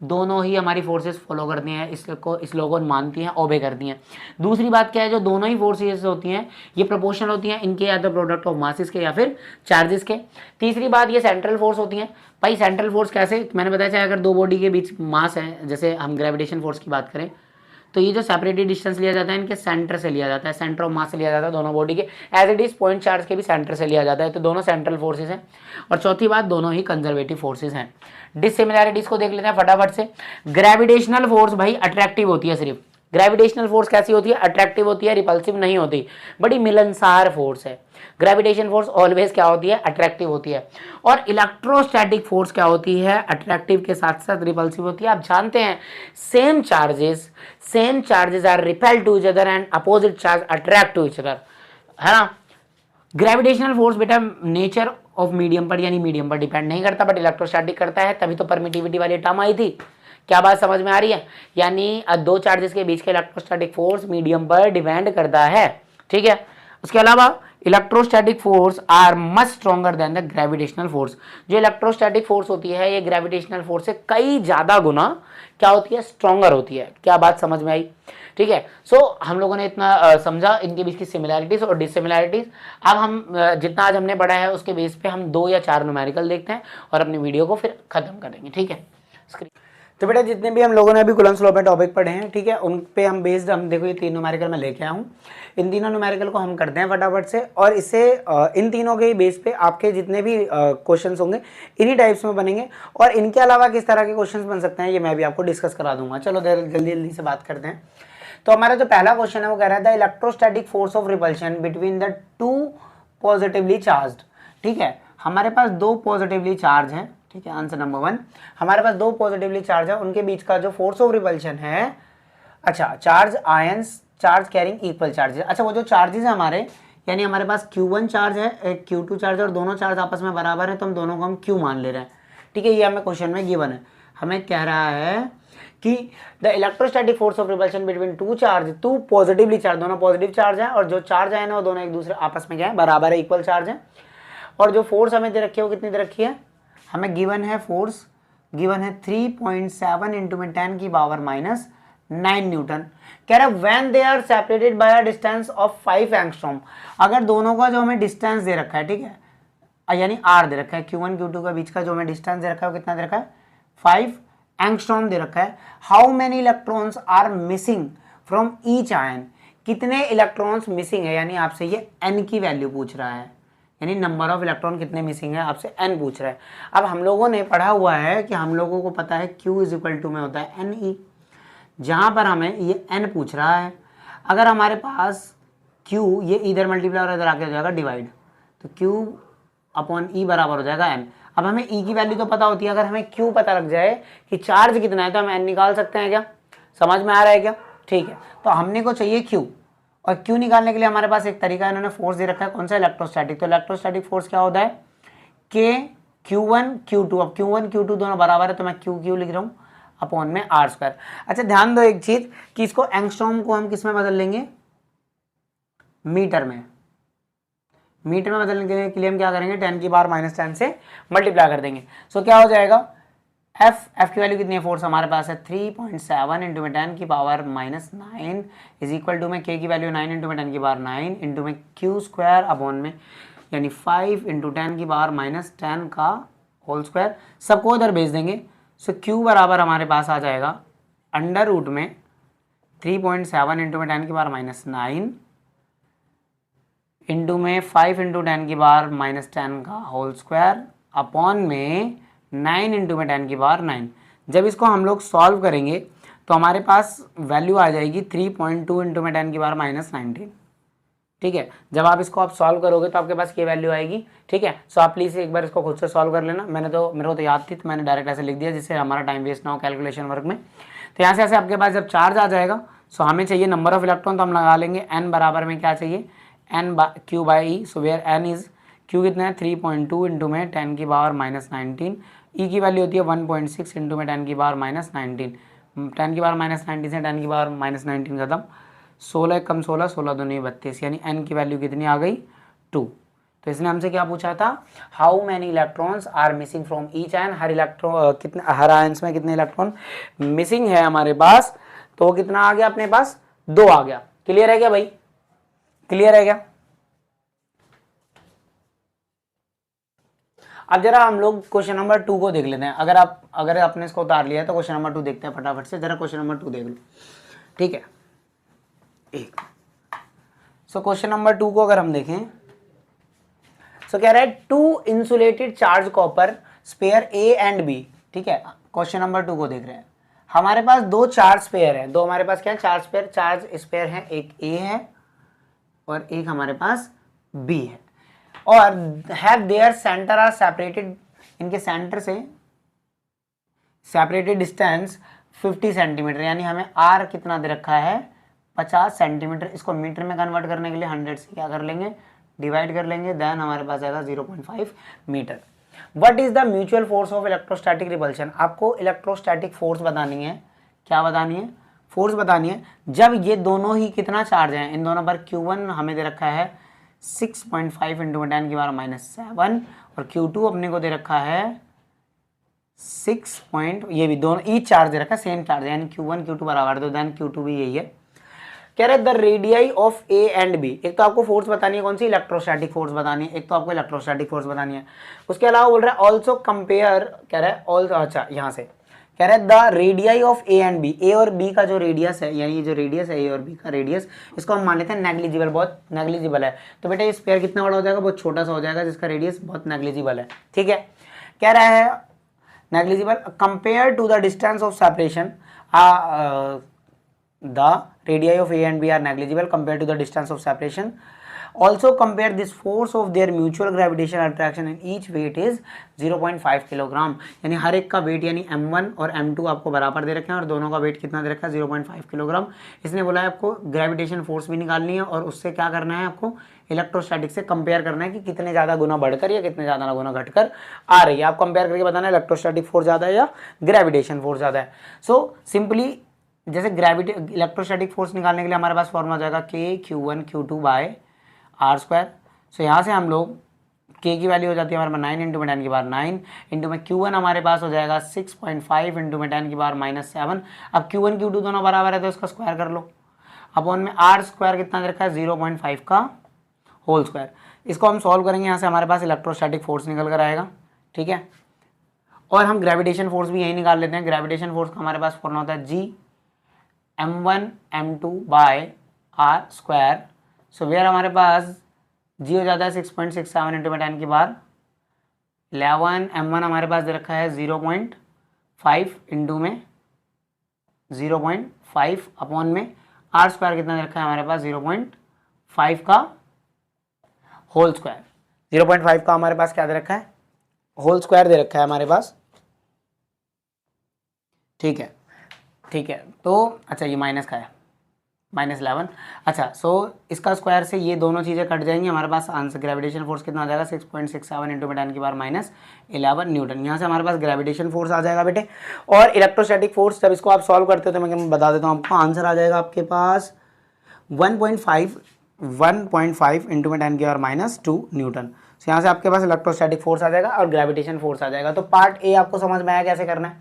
A: दोनों ही हमारी फोर्सेस फॉलो करती हैं, इस लॉ को मानती हैं, ओबे करती हैं। दूसरी बात क्या है, जो दोनों ही फोर्सेस होती हैं ये प्रोपोर्शनल होती हैं, इनके या तो प्रोडक्ट ऑफ मासेस के या फिर चार्जेस के। तीसरी बात ये सेंट्रल फोर्स होती हैं। भाई सेंट्रल फोर्स कैसे, मैंने बताया चाहे अगर दो बॉडी के बीच मास है, जैसे हम ग्रेविटेशन फोर्स की बात करें तो ये जो सेपरेटेड डिस्टेंस लिया जाता है इनके सेंटर से लिया जाता है, सेंटर ऑफ मास से लिया जाता है दोनों बॉडी के। As it is point charge के भी सेंटर से लिया जाता है, तो दोनों सेंट्रल फोर्सेस हैं। और चौथी बात, दोनों ही कंजर्वेटिव फोर्सेस हैं। डिसिमिलैरिटीज को देख लेते हैं फटाफट से। ग्रेविटेशनल फोर्स भाई अट्रैक्टिव होती है सिर्फ, ग्रेविटेशनल फोर्स कैसी होती है, अट्रैक्टिव होती है, रिपल्सिव नहीं होती, बड़ी मिलनसार फोर्स है। ग्रेविटेशन फोर्स ऑलवेज क्या होती है, अट्रैक्टिव होती है। और इलेक्ट्रोस्टैटिक फोर्स क्या होती है, अट्रैक्टिव के साथ साथ रिपल्सिव होती है। आप जानते हैं same charges are repel to each other and opposite charge attract to each other, है ना। ग्रेविटेशनल फोर्स बेटा नेचर ऑफ मीडियम पर यानी मीडियम पर डिपेंड नहीं करता, बट इलेक्ट्रोस्टैटिक करता है, तभी तो परमिटिविटी वाली टर्म आई थी। क्या बात समझ में आ रही है, यानी दो चार्जेस के बीच का इलेक्ट्रोस्टैटिक फोर्स मीडियम पर डिपेंड करता है, ठीक है। उसके अलावा electrostatic force are much stronger than the gravitational force. जो इलेक्ट्रोस्टैटिक फोर्स होती है ये ग्रेविटेशनल फोर्स से कई ज्यादा गुना क्या होती है, स्ट्रॉन्गर होती है। क्या बात समझ में आई, ठीक है। सो हम लोगों ने इतना समझा इनके बीच की सिमिलैरिटीज और डिसिमिलैरिटीज। अब हम जितना आज हमने पढ़ा है उसके बेस पे हम 2 या 4 न्यूमेरिकल देखते हैं और अपनी वीडियो को फिर खत्म करेंगे, ठीक है। तो बेटा जितने भी हम लोगों ने अभी कूलम्ब्स लॉ में टॉपिक पढ़े हैं, ठीक है, उन पे हम बेस्ड, हम देखो ये 3 न्यूमेरिकल मैं लेके आया हूँ। इन तीनों न्यूमेरिकल को हम करते हैं फटाफट से, और इससे इन तीनों के बेस पे आपके जितने भी क्वेश्चंस होंगे इन्हीं टाइप्स में बनेंगे। और इनके अलावा किस तरह के क्वेश्चंस बन सकते हैं ये मैं भी आपको डिस्कस करा दूंगा। चलो जल्दी जल्दी से बात करते हैं। तो हमारा जो पहला क्वेश्चन है वो कह रहा है the electrostatic force of repulsion between the 2 positively charged, ठीक है। हमारे पास 2 पॉजिटिवली चार्ज हैं, ठीक है। आंसर नंबर 1, हमारे पास 2 पॉजिटिवली चार्ज है, उनके बीच का जो फोर्स ऑफ रिपल्शन है, अच्छा, charge ions, charge carrying equal charges. अच्छा, वो जो चार्जेस है हमारे, यानी हमारे पास Q1 चार्ज है, एक Q2 चार्ज है, और दोनों चार्ज आपस में बराबर है, तो हम दोनों को हम Q मान ले रहे हैं, ठीक है। ये हमें क्वेश्चन में गिवन है। हमें कह रहा है कि the electrostatic force of repulsion between 2 charge, 2 positively charge, दोनों पॉजिटिव चार्ज है, और जो चार्ज आयन है वो दोनों एक दूसरे आपस में क्या है, बराबर है, इक्वल चार्ज है। और जो फोर्स हमें दे रखी है वो कितनी दे रखी है, हमें गिवन है फोर्स, गिवन है 3.7 इंटू में 10 की पावर माइनस 9 न्यूटन। कह रहा है when they are separated by a distance of 5 angstrom. अगर दोनों का जो हमें डिस्टेंस दे रखा है, ठीक है, यानी आर दे रखा है, Q1 Q2 के बीच का जो हमें डिस्टेंस दे रखा है वो कितना दे रखा है, 5 एंगस्ट्रॉम दे रखा है। How many electrons are missing from each ion, कितने इलेक्ट्रॉन्स मिसिंग है, यानी आपसे ये n की वैल्यू पूछ रहा है, यानी नंबर ऑफ इलेक्ट्रॉन कितने मिसिंग है आपसे n पूछ रहा है। अब हम लोगों ने पढ़ा हुआ है कि हम लोगों को पता है Q इज इक्वल टू में होता है NE, जहां पर हमें ये n पूछ रहा है। अगर हमारे पास Q ये इधर मल्टीप्लाई और इधर आके हो जाएगा डिवाइड, तो Q अपॉन E बराबर हो जाएगा n। अब हमें E की वैल्यू तो पता होती है, अगर हमें Q पता लग जाए कि चार्ज कितना है तो हम n निकाल सकते हैं। क्या समझ में आ रहा है क्या, ठीक है। तो हमने को चाहिए Q, और Q निकालने के लिए हमारे पास एक तरीका है, इन्होंने फोर्स दे रखा है, कौन सा, इलेक्ट्रोस्टैटिक। तो इलेक्ट्रोस्टैटिक फोर्स क्या होता है, K Q1 Q2। अब Q1 Q2 दोनों बराबर है तो मैं Q लिख रहा हूँ अपॉन में r²। अच्छा, ध्यान दो एक चीज कि इसको एंगस्ट्रॉम को हम किस में बदल लेंगे, मीटर में। मीटर में बदलने के लिए हम क्या करेंगे, 10 की पावर माइनस 10 से मल्टीप्लाई कर देंगे। सो क्या हो जाएगा, एफ की वैल्यू कितनी है, फोर्स हमारे पास है 3.7 इंटू में 10 की power minus 9 is equal to में के की वैल्यू 9 इंटू में 10 की पावर 9 इंटू में Q² अपॉन में, यानी 5 इंटू 10 की पावर माइनस 10 का होल स्क्वायर, सबको इधर भेज देंगे। सो Q बराबर हमारे पास आ जाएगा अंडर रूट में 3.7 इंटू में 10 की पावर माइनस 9 इंटू में 5 इंटू 10 की पावर माइनस 10 का होल स्क्वायर अपॉन में 9 इंटू में 10 की पावर 9। जब इसको हम लोग सॉल्व करेंगे तो हमारे पास वैल्यू आ जाएगी 3.2 इंटू में 10 की पावर माइनस 19, ठीक है। जब आप इसको सॉल्व करोगे तो आपके पास ये वैल्यू आएगी, ठीक है। सो आप प्लीज़ एक बार इसको खुद से सॉल्व कर लेना, मेरे को तो याद थी तो मैंने डायरेक्ट ऐसे लिख दिया जिससे हमारा टाइम वेस्ट ना हो कैलकुलेशन वर्क में। तो यहाँ से ऐसे आपके पास जब चार्ज आ जाएगा, सो हमें चाहिए नंबर ऑफ इलेक्ट्रॉन, तो हम लगा लेंगे n बराबर में क्या चाहिए, Q by E. So where n is Q कितना है 3.2 इंटू में 10 की पावर माइनस 19, E की वैल्यू होती है 1.6 इंटू में 10 की पावर माइनस 19, 10 की पावर माइनस 19 से 10 की पावर माइनस 19 खत्म, 16 कम 16, 16 दूनी 32, यानी n की वैल्यू कितनी आ गई 2। तो इसने हमसे क्या पूछा था, how many electrons are missing from each ion, हर इलेक्ट्रॉन कितने, हर आयन्स में कितने इलेक्ट्रॉन मिसिंग है हमारे पास, तो कितना आ गया अपने पास, 2 आ गया। क्लियर है क्या भाई, क्लियर है क्या। अब जरा हम लोग क्वेश्चन नंबर 2 को देख लेते हैं। अगर आपने इसको उतार लिया है तो क्वेश्चन नंबर 2 देखते हैं फटाफट से। जरा क्वेश्चन नंबर 2 देख लो, ठीक है। एक सो क्वेश्चन नंबर 2 को अगर हम देखें, सो कह रहा है 2 insulated charge copper sphere A and B, ठीक है। क्वेश्चन नंबर 2 को देख रहे हैं। हमारे पास दो चार्ज स्पेयर है, दो हमारे पास क्या है, चार्ज स्पेयर है, एक ए है और एक हमारे पास बी है, और have their centre are separated, इनके सेंटर से सेपरेटेड डिस्टेंस 50 सेंटीमीटर, यानी हमें आर कितना दे रखा है 50 सेंटीमीटर। इसको मीटर में कन्वर्ट करने के लिए 100 से क्या कर लेंगे, डिवाइड कर लेंगे, देन हमारे पास आएगा 0.5 metre. What is the mutual force of electrostatic repulsion, आपको इलेक्ट्रोस्टैटिक फोर्स बतानी है, क्या बतानी है, फोर्स बतानी है जब ये दोनों ही कितना चार्ज हैं, इन दोनों पर Q1 हमें दे रखा है 6.5 इंटू 10 की पावर -7 और Q2 अपने को दे रखा है 6 पॉइंट, ये भी दोनों ईच चार्ज दे रखा है, सेम चार्ज, यानी Q1 Q2 बराबर, तो देन Q2 भी यही है। कह रहे the radii of A and B, एक तो आपको फोर्स बतानी है कौन सी, इलेक्ट्रोस्टैटिक फोर्स बतानी है, एक तो आपको इलेक्ट्रोस्टैटिक फोर्स बतानी है। उसके अलावा बोल रहा है ऑल्सो कंपेयर, कह रहा है ऑल्सो, अच्छा यहाँ से कह रहा है the radii of A and B, A और बी का जो रेडियस है, यानी जो रेडियस है ए और बी का रेडियस, इसको हम मान लेते हैं नेग्लिजिबल, बहुत नेग्लिजिबल है। तो बेटा ये स्पेयर कितना बड़ा हो जाएगा, बहुत छोटा सा हो जाएगा, जिसका रेडियस बहुत नेग्लिजिबल है, ठीक है। कह रहा है negligible compare to the distance of separation, the radii of A and B are negligible compared to the distance of separation. Also compare this force of their mutual gravitational attraction and each weight is 0.5 kilogram, यानी हर एक का wait यानी m1 और m2 आपको बराबर दे रखे हैं और दोनों का वेट कितना दे रखा है 0.5 किलोग्राम। इसने बोला है आपको ग्रेविटेशन फोर्स भी निकालनी है और उससे क्या करना है, आपको इलेक्ट्रोस्टैटिक से कंपेयर करना है कि कितने ज़्यादा गुना बढ़कर या कितने ज़्यादा गुना घटकर आ रही है। आप कंपेयर करके बताना है इलेक्ट्रोस्टैटिक फोर्स ज़्यादा है या ग्रेविटेशन फोर्स ज़्यादा है। सो सिंपली जैसे ग्रेविटी इलेक्ट्रोस्टैटिक फोर्स निकालने के लिए हमारे पास फॉर्मूला हो जाएगा K Q1 by R square. So यहाँ से हम लोग K की वैल्यू हो जाती है हमारे पास 9 इंटू में 10 की पावर 9 इंटू में Q1 हमारे पास हो जाएगा 6.5 इंटू में 10 की पावर -7। अब Q1 Q2 दोनों बराबर है तो इसका स्क्वायर कर लो, अपॉन में आर स्क्वायर कितना दे रखा है 0.5 का होल स्क्वायर। इसको हम सॉल्व करेंगे, यहाँ से हमारे पास इलेक्ट्रोस्टैटिक फोर्स निकल कर आएगा, ठीक है। और हम ग्रेविटेशन फोर्स भी यही निकाल लेते हैं। ग्रेविटेशन फोर्स का हमारे पास फॉर्मूला होता है G m1 m2 by R square. So where हमारे पास जी हो जाता है 6.67 इंटू में 10 की बार 11, m1 हमारे पास दे रखा है 0.5 इंटू में 0.5 अपॉन में आर स्क्वायर कितना दे रखा है हमारे पास 0.5 का होल स्क्वायर। 0.5 का हमारे पास क्या दे रखा है, होल स्क्वायर दे रखा है हमारे पास, ठीक है, ठीक है। तो अच्छा ये माइनस का है -11, अच्छा। सो इसका स्क्वायर से ये दोनों चीज़ें कट जाएंगी, हमारे पास आंसर ग्रेविटेशन फोर्स कितना आ जाएगा 6.67 इंटू में 10 की पावर -11 न्यूटन। यहाँ से हमारे पास ग्रेविटेशन फोर्स आ जाएगा बेटे। और इलेक्ट्रोस्टैटिक फोर्स जब इसको आप सॉल्व करते हो तो मैं बता देता हूँ आपको, आंसर आ जाएगा आपके पास 1.5 इंटू में 10 की पावर -2 न्यूटन। तो यहाँ से आपके पास इलेक्ट्रोस्टैटिक फोर्स आ जाएगा और ग्रेविटेशन फोर्स आ जाएगा। तो पार्ट ए आपको समझ में आया कैसे करना है,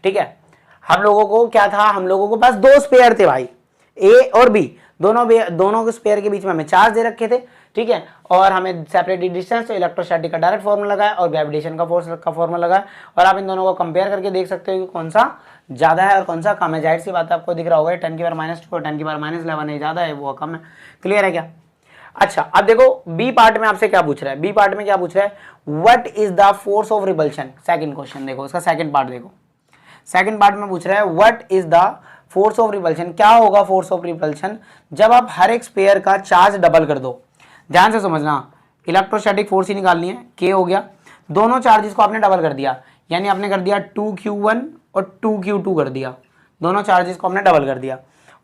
A: ठीक है। हम लोगों को क्या था, हम लोगों के पास दो स्पेयर थे भाई, ए और बी, दोनों के स्पेयर के बीच में हमें चार्ज दे रखे थे, ठीक है। और हमें सेपरेटेड डिस्टेंस, तो इलेक्ट्रोस्टैटिक का डायरेक्ट फॉर्मूला लगाया और ग्रेविटेशन का फोर्स का फॉर्मूला लगाया, और आप इन दोनों को कंपेयर करके देख सकते हो कि कौन सा ज़्यादा है और कौन सा कम है। जाहिर सी बात है आपको दिख रहा होगा 10 की पावर -2 और 10 की पावर -11 है, ज़्यादा है वो कम है। क्लियर है क्या? अच्छा अब देखो बी पार्ट में आपसे क्या पूछ रहा है, बी पार्ट में क्या पूछ रहा है, what is the force of repulsion. Second question देखो, उसका सेकंड पार्ट देखो। सेकंड पार्ट में पूछ रहा है what is the force of repulsion, क्या होगा फोर्स ऑफ रिपल्शन जब आप हर एक स्पेयर का चार्ज डबल कर दो। ध्यान से समझना, इलेक्ट्रोस्टैटिक फोर्स ही निकालनी है, के हो गया, दोनों चार्जेस को आपने डबल कर दिया, यानी आपने कर दिया 2Q1 और 2Q2 कर दिया, दोनों चार्जेस को आपने डबल कर दिया।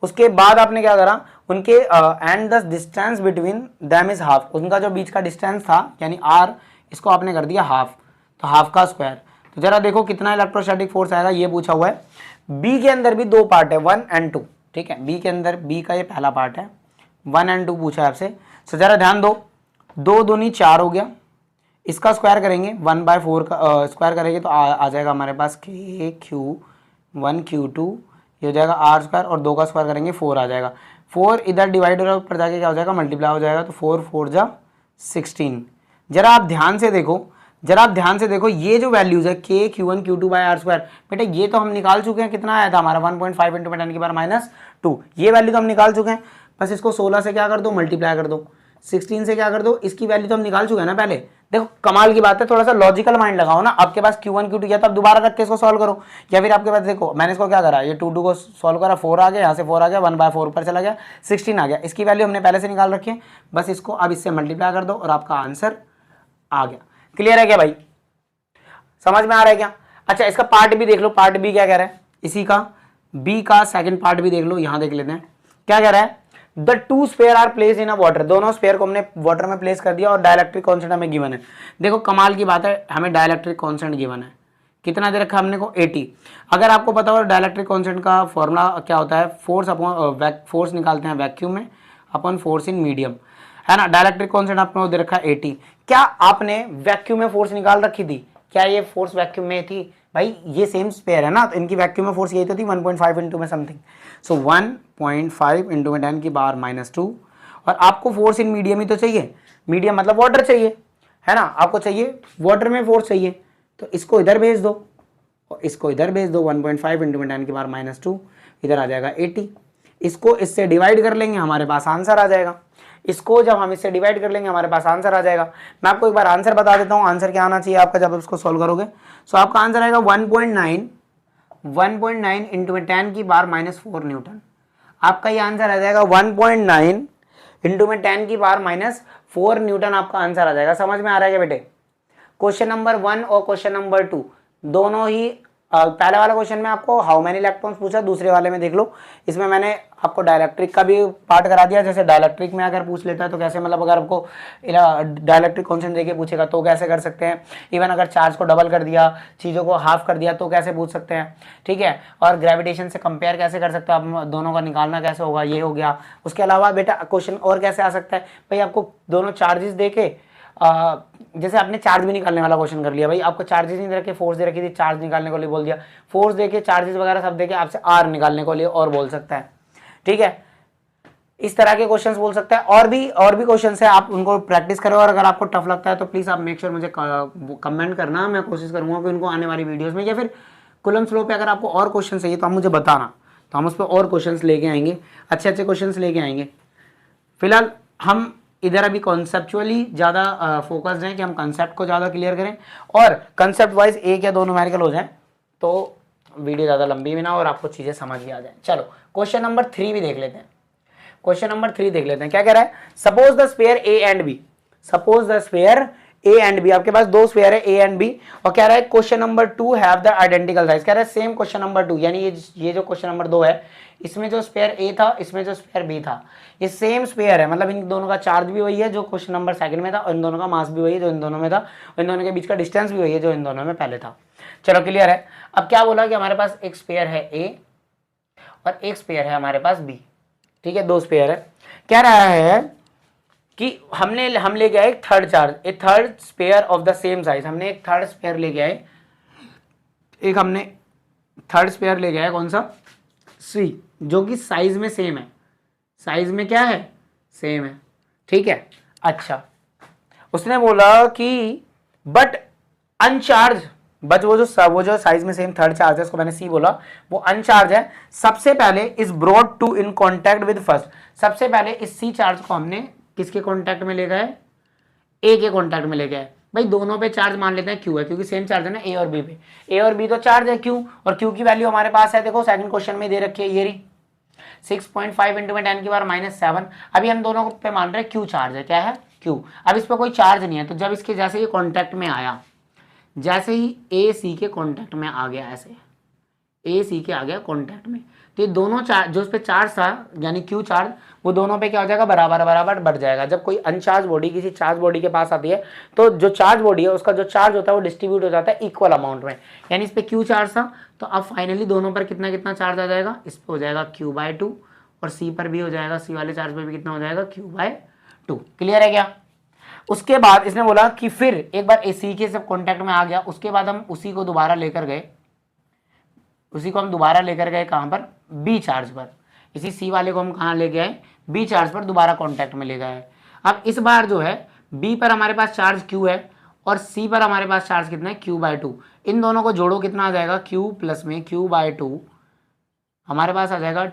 A: उसके बाद आपने क्या करा, उनके and the distance between them is half, उनका जो बीच का डिस्टेंस था यानी r, इसको आपने कर दिया हाफ, तो हाफ का स्क्वायर। तो जरा देखो कितना इलेक्ट्रोस्टैटिक फोर्स आएगा, ये पूछा हुआ है। बी के अंदर भी दो पार्ट है 1 और 2, ठीक है। बी के अंदर बी का ये पहला पार्ट है, 1 और 2 पूछा है आपसे। तो जरा ध्यान दो, 2 दूनी 4 हो गया, इसका स्क्वायर करेंगे 1/4 का स्क्वायर करेंगे तो आ जाएगा हमारे पास Q1 Q2, ये हो जाएगा आर स्क्वायर, और 2 का स्क्वायर करेंगे 4 आ जाएगा। 4 इधर डिवाइड हो रहा है, ऊपर जाके क्या हो जाएगा मल्टीप्लाई हो जाएगा, तो 4 4 जा 16। जरा आप ध्यान से देखो, ये जो वैल्यूज है Q1 Q2 bye R square, बेटा ये तो हम निकाल चुके हैं, कितना आया था हमारा 1.5 इंटू में 10 की पावर -2, ये वैल्यू तो हम निकाल चुके हैं। बस इसको 16 से क्या कर दो, मल्टीप्लाई कर दो। 16 से क्या कर दो, इसकी वैल्यू तो हम निकाल चुके हैं ना पहले। देखो कमाल की बात है, थोड़ा सा लॉजिकल माइंड लगाओ ना। आपके पास Q1 Q2 या तो आप दोबारा रख के इसको सॉल्व करो, या फिर आपके पास देखो मैंने इसको क्या करा, ये 2 को सॉल्व करा, 4 आ गया, यहाँ से 4 आ गया, 1/4 ऊपर चला गया, 16 आ गया। इसकी वैल्यू हमने पहले से निकाल रखी है, बस इसको अब इससे मल्टीप्लाई कर दो और आपका आंसर आ गया। क्लियर है क्या भाई, समझ में आ रहा है क्या? अच्छा इसका पार्ट भी देख लो, पार्ट बी क्या कह रहा है, इसी का बी का सेकंड पार्ट भी देख लो, यहां देख लेते हैं क्या कह रहा है। The two sphere are place in a water, दोनों स्पेयर को हमने वाटर में प्लेस कर दिया और डाइलेक्ट्रिक कांस्टेंट हमें गिवन है। देखो कमाल की बात है, हमें डाइलेक्ट्रिक कांस्टेंट गिवन है, कितना दे रखा हमने को 80। अगर आपको पता हो डाइलेक्ट्रिक कांस्टेंट का फॉर्मूला क्या होता है, फोर्स अपॉन फोर्स निकालते हैं वैक्यूम में अपॉन फोर्स इन मीडियम, है ना। डाइलेक्ट्रिक कांस्टेंट आपको दे रखा है 80। क्या आपने वैक्यूम में फोर्स निकाल रखी थी, क्या ये फोर्स वैक्यूम में थी? भाई ये सेम स्पेयर है ना, तो इनकी वैक्यूम में फोर्स यही तो थी 1.5 इंटू में समथिंग, सो 1.5 इंटू में 10 की पावर -2। और आपको फोर्स इन मीडियम ही तो चाहिए, मीडियम मतलब वाटर चाहिए, है ना, आपको चाहिए वाटर में फोर्स चाहिए, तो इसको इधर भेज दो और इसको इधर भेज दो, 1.5 इंटू में 10 की पावर -2, इधर आ जाएगा 80। इसको इससे डिवाइड कर लेंगे, हमारे पास आंसर आ जाएगा। इसको जब हम इससे डिवाइड कर लेंगे हमारे पास आंसर आ जाएगा। मैं आपको एक बार आंसर बता देता हूँ, आंसर क्या आना चाहिए आपका जब इसको सॉल्व करोगे। सो आपका आंसर आएगा 1.9 इंटू में 10 की पावर -4 न्यूटन। आपका ये आंसर आ जाएगा 1.9 इंटू में 10 की पावर -4 न्यूटन आपका आंसर आ जाएगा। समझ में आ रहा है क्या बेटे? क्वेश्चन नंबर 1 और क्वेश्चन नंबर 2 दोनों ही पहले वाला क्वेश्चन में आपको हाउ मेनी इलेक्ट्रॉन्स पूछा, दूसरे वाले में देख लो इसमें मैंने आपको डाइलेक्ट्रिक का भी पार्ट करा दिया। जैसे डाइलेक्ट्रिक में अगर पूछ लेता है तो कैसे, मतलब अगर आपको डाइलेक्ट्रिक कांस्टेंट देके पूछेगा तो कैसे कर सकते हैं, इवन अगर चार्ज को डबल कर दिया, चीज़ों को हाफ कर दिया तो कैसे पूछ सकते हैं, ठीक है। और ग्रेविटेशन से कंपेयर कैसे कर सकते हो आप, दोनों का निकालना कैसे होगा, ये हो गया। उसके अलावा बेटा क्वेश्चन और कैसे आ सकता है भाई, आपको दोनों चार्जेस देके जैसे आपने चार्ज भी निकालने वाला क्वेश्चन कर लिया, भाई आपको चार्जेस नहीं दे रखे, फोर्स दे रखी थी, चार्ज निकालने को लिए बोल दिया, फोर्स देके चार्जेस वगैरह सब देके आपसे आर निकालने को लिए और बोल सकता है, ठीक है। इस तरह के क्वेश्चंस बोल सकता है। और भी क्वेश्चंस है, आप उनको प्रैक्टिस करो और अगर आपको टफ लगता है तो प्लीज आप मेक श्योर मुझे कमेंट करना, मैं कोशिश करूंगा कि उनको आने वाली वीडियोस में, या फिर कूलम्ब लॉ पे अगर आपको और क्वेश्चन चाहिए तो आप मुझे बताना, तो हम उस पर और क्वेश्चन लेके आएंगे, अच्छे क्वेश्चन लेके आएंगे। फिलहाल हम इधर अभी कॉन्सेप्चुअली ज़्यादा फोकस्ड हैं कि हम कंसेप्ट को ज़्यादा क्लियर करें और कंसेप्ट वाइज एक या दो न्यूमेरिकल हो जाए तो वीडियो ज़्यादा लंबी भी ना और आपको चीज़ें समझ भी आ जाए। चलो क्वेश्चन नंबर 3 भी देख लेते हैं। क्वेश्चन नंबर 3 देख लेते हैं, क्या कह रहा है। Suppose the sphere A and B, suppose the sphere A and B, आपके पास दो स्पेयर है ए एंड बी, और कह रहा है question number 2 have the identical size, कह रहा है सेम क्वेश्चन नंबर 2, यानी ये जो क्वेश्चन नंबर 2 है इसमें जो स्पेयर ए था इसमें जो स्पेयर बी था ये सेम स्पेयर है, मतलब इन दोनों का चार्ज भी वही है जो क्वेश्चन नंबर 2 में था, और इन दोनों का मास भी वही है जो इन दोनों में था, और इन दोनों के बीच का डिस्टेंस भी वही है जो इन दोनों में पहले था। चलो क्लियर है। अब क्या बोला कि हमारे पास एक स्पेयर है ए और एक स्पेयर है हमारे पास बी, ठीक है, दो स्पेयर है। कह रहा है कि हम लेके आए एक third charge, A third sphere of the same size, हमने एक थर्ड स्पेयर लेके आए, एक हमने थर्ड स्पेयर लेके आए, कौन सा, सी, जो कि साइज में सेम है, साइज में क्या है, सेम है, ठीक है। अच्छा उसने बोला कि बट अनचार्ज, बट वो जो साइज में सेम थर्ड चार्ज है उसको मैंने सी बोला, वो अनचार्ज है। सबसे पहले is brought to in contact with first, सबसे पहले इस सी चार्ज को हमने किसके कांटेक्ट में ले गए, ए के कांटेक्ट में ले गए। भाई दोनों पे चार्ज मान लेते हैं क्यू है क्योंकि सेम चार्ज है ना ए और बी पे, ए और बी तो चार्ज है क्यू, और क्यू की वैल्यू हमारे पास है, देखो सेकंड क्वेश्चन में दे रखी है, ये रही 6.5 इंटू में 10 की पावर -7। अभी हम दोनों पे मान रहे हैं क्यू चार्ज है, क्या है, क्यू। अब इस पर कोई चार्ज नहीं है, तो जब इसके जैसे ये कांटेक्ट में आया, जैसे ही ए सी के कांटेक्ट में आ गया, ऐसे ए सी के आ गया कांटेक्ट में, तो ये दोनों चार्ज जो उस पर चार्ज था यानी क्यू चार्ज, वो दोनों पे क्या हो जाएगा, बराबर बराबर बढ़ जाएगा। जब कोई अनचार्ज बॉडी किसी चार्ज बॉडी के पास आती है तो जो चार्ज बॉडी है उसका जो चार्ज होता है वो डिस्ट्रीब्यूट हो जाता है इक्वल अमाउंट में, यानी इस पे क्यू चार्ज था तो अब फाइनली दोनों पर कितना कितना चार्ज आ जाएगा, इस पे हो जाएगा Q/2 और सी पर भी हो जाएगा, सी वाले चार्ज पर भी कितना हो जाएगा, Q/2। क्लियर है क्या। उसके बाद इसने बोला कि फिर एक बार सी के सब कॉन्टैक्ट में आ गया, उसके बाद हम उसी को दोबारा लेकर गए, उसी को हम दोबारा लेकर गए कहाँ पर, बी चार्ज पर, इसी सी वाले को हम कहाँ ले गए, बी चार्ज पर दोबारा कांटेक्ट में ले गए। अब इस बार जो है बी पर हमारे पास चार्ज क्यू है और सी पर हमारे पास चार्ज कितना है, Q/2। इन दोनों को जोड़ो कितना आ जाएगा, Q प्लस में Q/2 हमारे पास आ जाएगा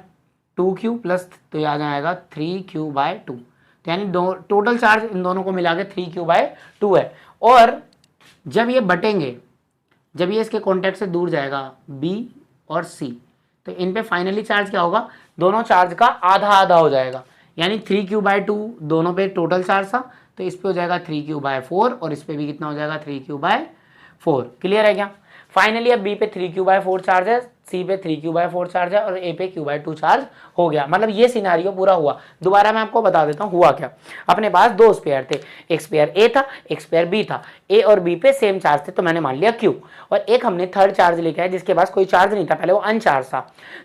A: 2Q प्लस, तो ये आ जाएगा 3Q/2। तो यानी टोटल चार्ज इन दोनों को मिला के 3q/2 है। और जब ये बटेंगे, जब ये इसके कॉन्टैक्ट से दूर जाएगा B और C, तो इन पे फाइनली चार्ज क्या होगा, दोनों चार्ज का आधा आधा हो जाएगा, यानी 3q/2 दोनों पे टोटल चार्ज था, तो इस पे हो जाएगा 3q/4 और इस पे भी कितना हो जाएगा 3q/4। क्लियर है क्या? फाइनली अब B पे 3q/4 चार्ज है, C पे 3q/4 चार्ज है और A पे q/2 चार्ज हो गया। मतलब ये सिनारियो पूरा हुआ। दोबारा मैं आपको बता देता हूँ हुआ क्या। अपने पास दो स्पेयर थे, एक स्पेयर A था, एक स्पेयर B था। A और B पे सेम चार्ज थे तो मैंने मान लिया Q, और एक हमने थर्ड चार्ज लेके आया जिसके पास कोई चार्ज नहीं था, पहले वो अनचार्ज था।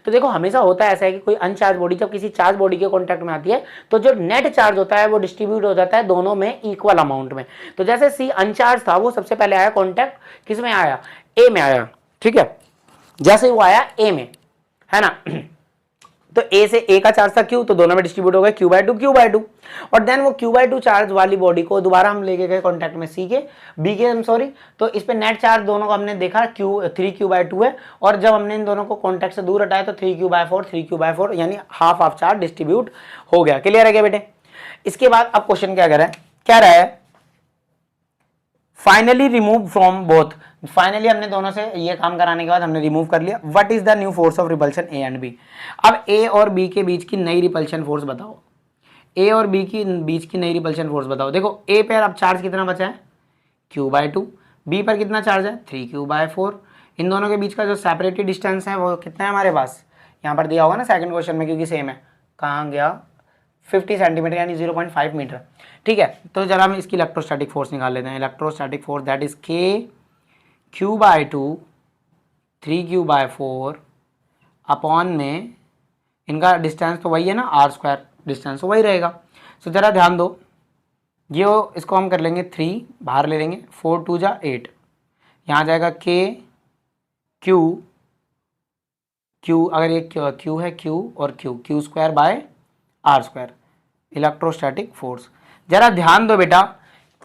A: तो देखो हमेशा होता है ऐसा है कि कोई अनचार्ज बॉडी जब किसी चार्ज बॉडी के कॉन्टैक्ट में आती है तो जो नेट चार्ज होता है वो डिस्ट्रीब्यूट हो जाता है दोनों में इक्वल अमाउंट में। तो जैसे C अनचार्ज था, वो सबसे पहले आया कॉन्टैक्ट किस में आया, A में आया। ठीक है, जैसे वो आया A में, है ना, तो A से A का चार्ज था Q, तो दोनों में डिस्ट्रीब्यूट हो गए q/2 और देन वो q/2 चार्ज वाली बॉडी को दोबारा हम लेके गए कांटेक्ट में C के B के सॉरी, तो इस पे नेट चार्ज दोनों को हमने देखा 3q/2 है, और जब हमने इन दोनों को कांटेक्ट से दूर हटाया तो 3q/4 यानी हाफ हाफ चार्ज डिस्ट्रीब्यूट हो गया। क्लियर है क्या बेटे? इसके बाद अब क्वेश्चन क्या कर रहा है, कह रहा है finally remove from both. Finally हमने दोनों से ये काम कराने के बाद हमने रिमूव कर लिया। What is the new force of repulsion A and B। अब A और B के बीच की नई रिपल्शन फोर्स बताओ, A और B की बीच की नई रिपल्शन फोर्स बताओ। देखो A पर अब चार्ज कितना बचा है q/2, B पर कितना चार्ज है 3q/4। इन दोनों के बीच का जो सेपरेटेड डिस्टेंस है वो कितना है हमारे पास, यहाँ पर दिया होगा ना सेकंड क्वेश्चन में, क्योंकि सेम है, कहाँ गया 50 सेंटीमीटर यानी 0.5 मीटर। ठीक है, तो जरा हम इसकी इलेक्ट्रोस्टैटिक फोर्स निकाल लेते हैं। Electrostatic force that is K/2 3q/4 upon में इनका डिस्टेंस तो वही है ना, r² डिस्टेंस तो वही रहेगा। तो जरा ध्यान दो, ये इसको हम कर लेंगे 3 बाहर ले लेंगे, 4 2 जा 8, यहाँ जाएगा K/Q अगर ये Q है Q और Q² इलेक्ट्रोस्टैटिक फोर्स। जरा ध्यान दो बेटा,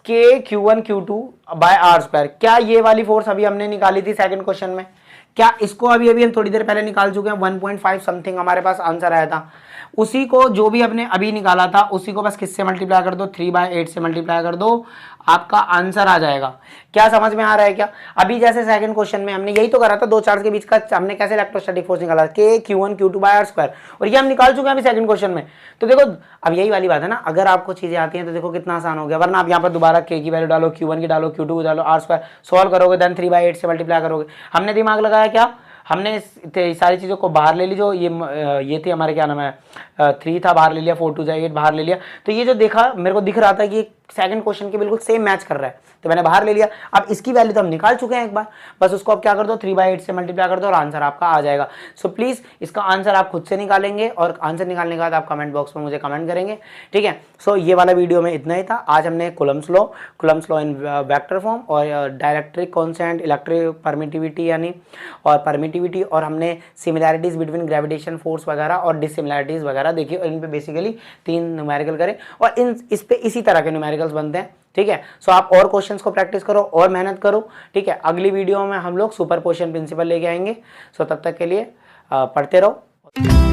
A: K/Q1/Q2/r², क्या ये वाली फोर्स अभी हमने निकाली थी सेकंड क्वेश्चन में, क्या इसको अभी हम थोड़ी देर पहले निकाल चुके हैं, 1.5 समथिंग हमारे पास आंसर आया था। उसी को जो भी हमने अभी निकाला था उसी को बस किससे मल्टीप्लाई कर दो, 3/8 से मल्टीप्लाई कर दो, आपका आंसर आ जाएगा। क्या समझ में आ रहा है क्या? अभी जैसे सेकंड क्वेश्चन में हमने यही तो करा था, दो चार्ज के बीच का हमने कैसे इलेक्ट्रोस्टैटिक फोर्स निकाला, K/Q1/Q2/r², और ये हम निकाल चुके हैं अभी सेकंड क्वेश्चन में। तो देखो अब यही वाली बात है ना, अगर आपको चीजें आती हैं तो देखो कितना आसान हो गया, वरना आप यहाँ पर दोबारा K की वैल्यू डालो, Q1 की डालो, Q2 की डालो, r² सॉल्व करोगे, देन 3/8 से मल्टीप्लाई करोगे। हमने दिमाग लगाया क्या, हमने सारी चीज़ों को बाहर ले ली, जो ये थी हमारे क्या नाम है 3 था बाहर ले लिया, 4 2 जा 8 बाहर ले लिया। तो ये जो देखा मेरे को दिख रहा था कि सेकंड क्वेश्चन के बिल्कुल सेम मैच कर रहा है, तो मैंने बाहर ले लिया। अब इसकी वैल्यू तो हम निकाल चुके हैं एक बार, बस उसको अब क्या कर दो 3/8 से मल्टीप्लाई कर दो और आंसर आपका आ जाएगा। सो प्लीज़ इसका आंसर आप खुद से निकालेंगे और आंसर निकालने के बाद आप कमेंट बॉक्स में मुझे कमेंट करेंगे। ठीक है, सो ये वाला वीडियो में इतना ही था। आज हमने Coulomb's law in vector form और डायरेक्ट्रिक कॉन्स्टेंट, इलेक्ट्रिक परमिटिविटी यानी और परमिटिविटी, और हमने सिमिलैरिटीज़ बिटवीन ग्रेविटेशन फोर्स वगैरह और डिससिमिलैरिटीज़ वगैरह देखी, और इन पे बेसिकली 3 न्यूमेरिकल करें, और इस पे इसी तरह के न्यूमेरिकल्स बनते हैं। ठीक है, सो आप और क्वेश्चंस को प्रैक्टिस करो और मेहनत करो। ठीक है, अगली वीडियो में हम लोग सुपरपोजिशन प्रिंसिपल लेके आएंगे। सो तब तक के लिए पढ़ते रहो।